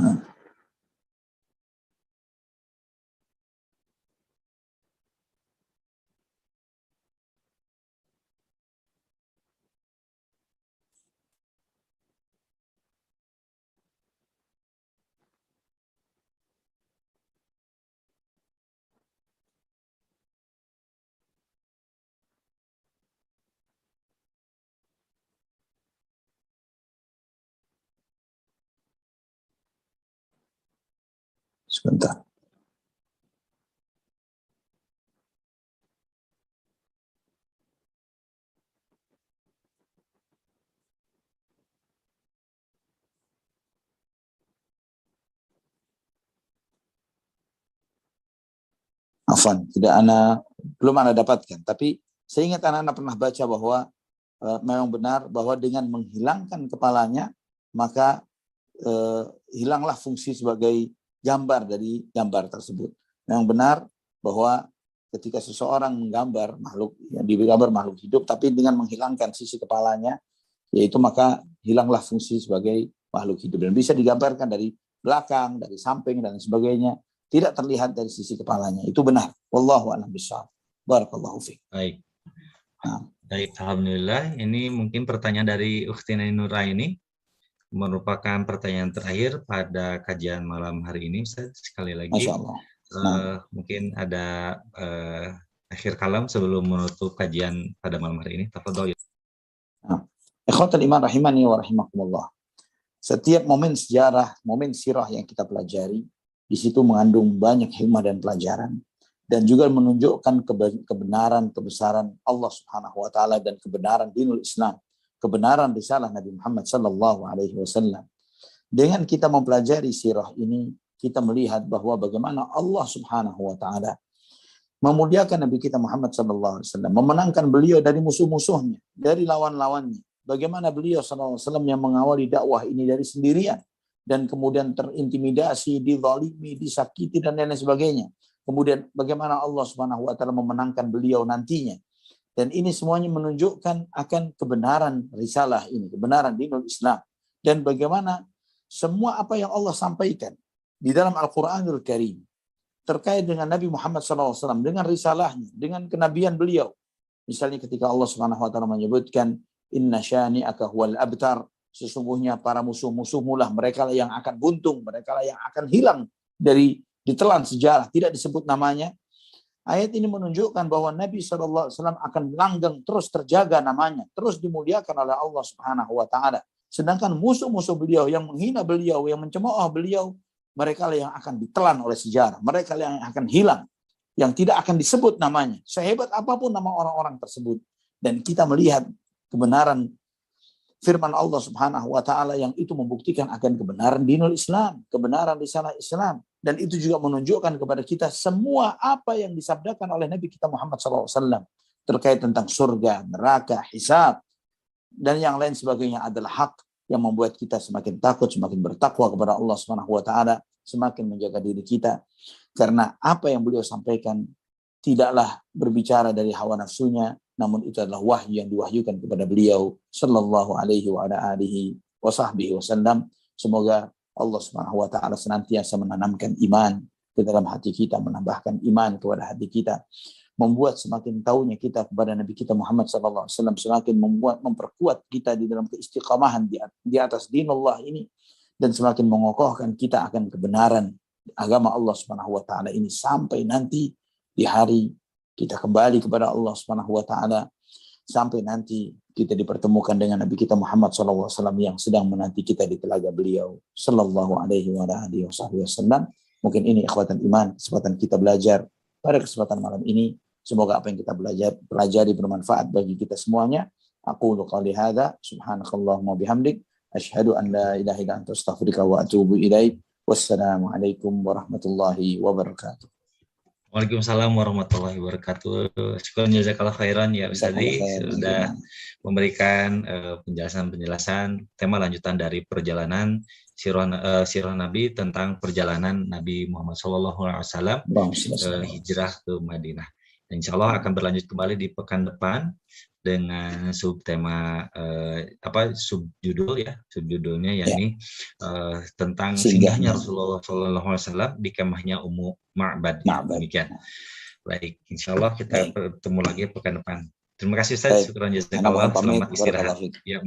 Speaker 1: Sebentar. Afwan, belum Anda dapatkan. Tapi saya ingat anak-anak pernah baca bahwa memang benar bahwa dengan menghilangkan kepalanya, maka hilanglah fungsi sebagai gambar dari gambar tersebut. Memang benar bahwa ketika seseorang menggambar makhluk, yang digambar makhluk hidup, tapi dengan menghilangkan sisi kepalanya, yaitu maka hilanglah fungsi sebagai makhluk hidup. Dan bisa digambarkan dari belakang, dari samping, dan sebagainya. Tidak terlihat dari sisi kepalanya. Itu benar. Wallahu a'lam bishawab. Barakallahu fiik.
Speaker 2: Baik. Baik, alhamdulillah. Ini mungkin pertanyaan dari Ukhti Nuraini, merupakan pertanyaan terakhir pada kajian malam hari ini. Ustaz, sekali lagi.
Speaker 1: Masya Allah.
Speaker 2: Mungkin ada akhir kalam sebelum menutup kajian pada malam hari ini. Tafadhol.
Speaker 1: Ikhwatul iman rahimani wa rahimakumullah. Setiap momen sejarah, momen sirah yang kita pelajari, di situ mengandung banyak hikmah dan pelajaran, dan juga menunjukkan kebenaran, kebesaran Allah Subhanahu wa taala dan kebenaran dinul Islam, kebenaran risalah Nabi Muhammad sallallahu alaihi wasallam. Dengan kita mempelajari sirah ini, kita melihat bahwa bagaimana Allah Subhanahu wa taala memuliakan Nabi kita Muhammad sallallahu alaihi wasallam, memenangkan beliau dari musuh-musuhnya, dari lawan-lawannya. Bagaimana beliau sallallahu alaihi wasallam yang mengawali dakwah ini dari sendirian dan kemudian terintimidasi, dizalimi, disakiti dan lain sebagainya. Kemudian bagaimana Allah Subhanahu wa taala memenangkan beliau nantinya. Dan ini semuanya menunjukkan akan kebenaran risalah ini, kebenaran dinul Islam. Dan bagaimana semua apa yang Allah sampaikan di dalam Al-Quranul Karim terkait dengan Nabi Muhammad SAW, dengan risalahnya, dengan kenabian beliau. Misalnya ketika Allah Subhanahu wa taala menyebutkan inna syani'aka huwal abtar, sesungguhnya para musuh-musuhmu lah mereka yang akan buntung, mereka yang akan hilang dari ditelan sejarah, tidak disebut namanya. Ayat ini menunjukkan bahwa Nabi SAW akan langgeng terus terjaga namanya, terus dimuliakan oleh Allah Subhanahu wa taala. Sedangkan musuh-musuh beliau yang menghina beliau, yang mencemooh beliau, mereka lah yang akan ditelan oleh sejarah. Mereka lah yang akan hilang, yang tidak akan disebut namanya. Sehebat apapun nama orang-orang tersebut. Dan kita melihat kebenaran firman Allah Subhanahu wa taala yang itu membuktikan akan kebenaran dinul Islam, kebenaran risalah Islam. Dan itu juga menunjukkan kepada kita semua apa yang disabdakan oleh Nabi kita Muhammad SAW terkait tentang surga, neraka, hisab, dan yang lain sebagainya adalah hak yang membuat kita semakin takut, semakin bertakwa kepada Allah Subhanahu wa taala, semakin menjaga diri kita. Karena apa yang beliau sampaikan tidaklah berbicara dari hawa nafsunya, namun itu adalah wahyu yang diwahyukan kepada beliau sallallahu alaihi wa ala alihi wa sahbihi wasallam. Semoga Allah Subhanahu wa taala senantiasa menanamkan iman ke dalam hati kita, menambahkan iman kepada hati kita, membuat semakin tahunya kita kepada Nabi kita Muhammad sallallahu alaihi wasallam, semakin memperkuat kita di dalam keistiqamahan di atas dinullah ini, dan semakin mengokohkan kita akan kebenaran agama Allah Subhanahu wa taala ini sampai nanti di hari kita kembali kepada Allah Subhanahu wa taala, sampai nanti kita dipertemukan dengan Nabi kita Muhammad sallallahu alaihi wasallam yang sedang menanti kita di telaga beliau sallallahu alaihi wa alihi wasallam. Mungkin ini ikhwatan iman, kesempatan kita belajar pada kesempatan malam ini. Semoga apa yang kita pelajari bermanfaat bagi kita semuanya. Aqulu qali hadza, subhanakallahumma bihamdik, asyhadu an la ilaha illa anta astaghfiruka wa atubu ilaik. Wassalamu alaikum warahmatullahi wabarakatuh.
Speaker 2: Waalaikumsalam warahmatullahi wabarakatuh. Syukran jazakallah khairan ya Ustadz, sudah memberikan penjelasan tema lanjutan dari perjalanan sirah Nabi tentang perjalanan Nabi Muhammad SAW hijrah ke Madinah. Insya Allah akan berlanjut kembali di pekan depan dengan subtema subjudulnya yakni tentang singgahnya Rasulullah SAW di kemahnya Ummu Ma'bad. Demikian. Baik, insya Allah kita bertemu lagi pekan depan. Terima kasih Ustaz. Syukran jazakallah. Selamat istirahat. Ya,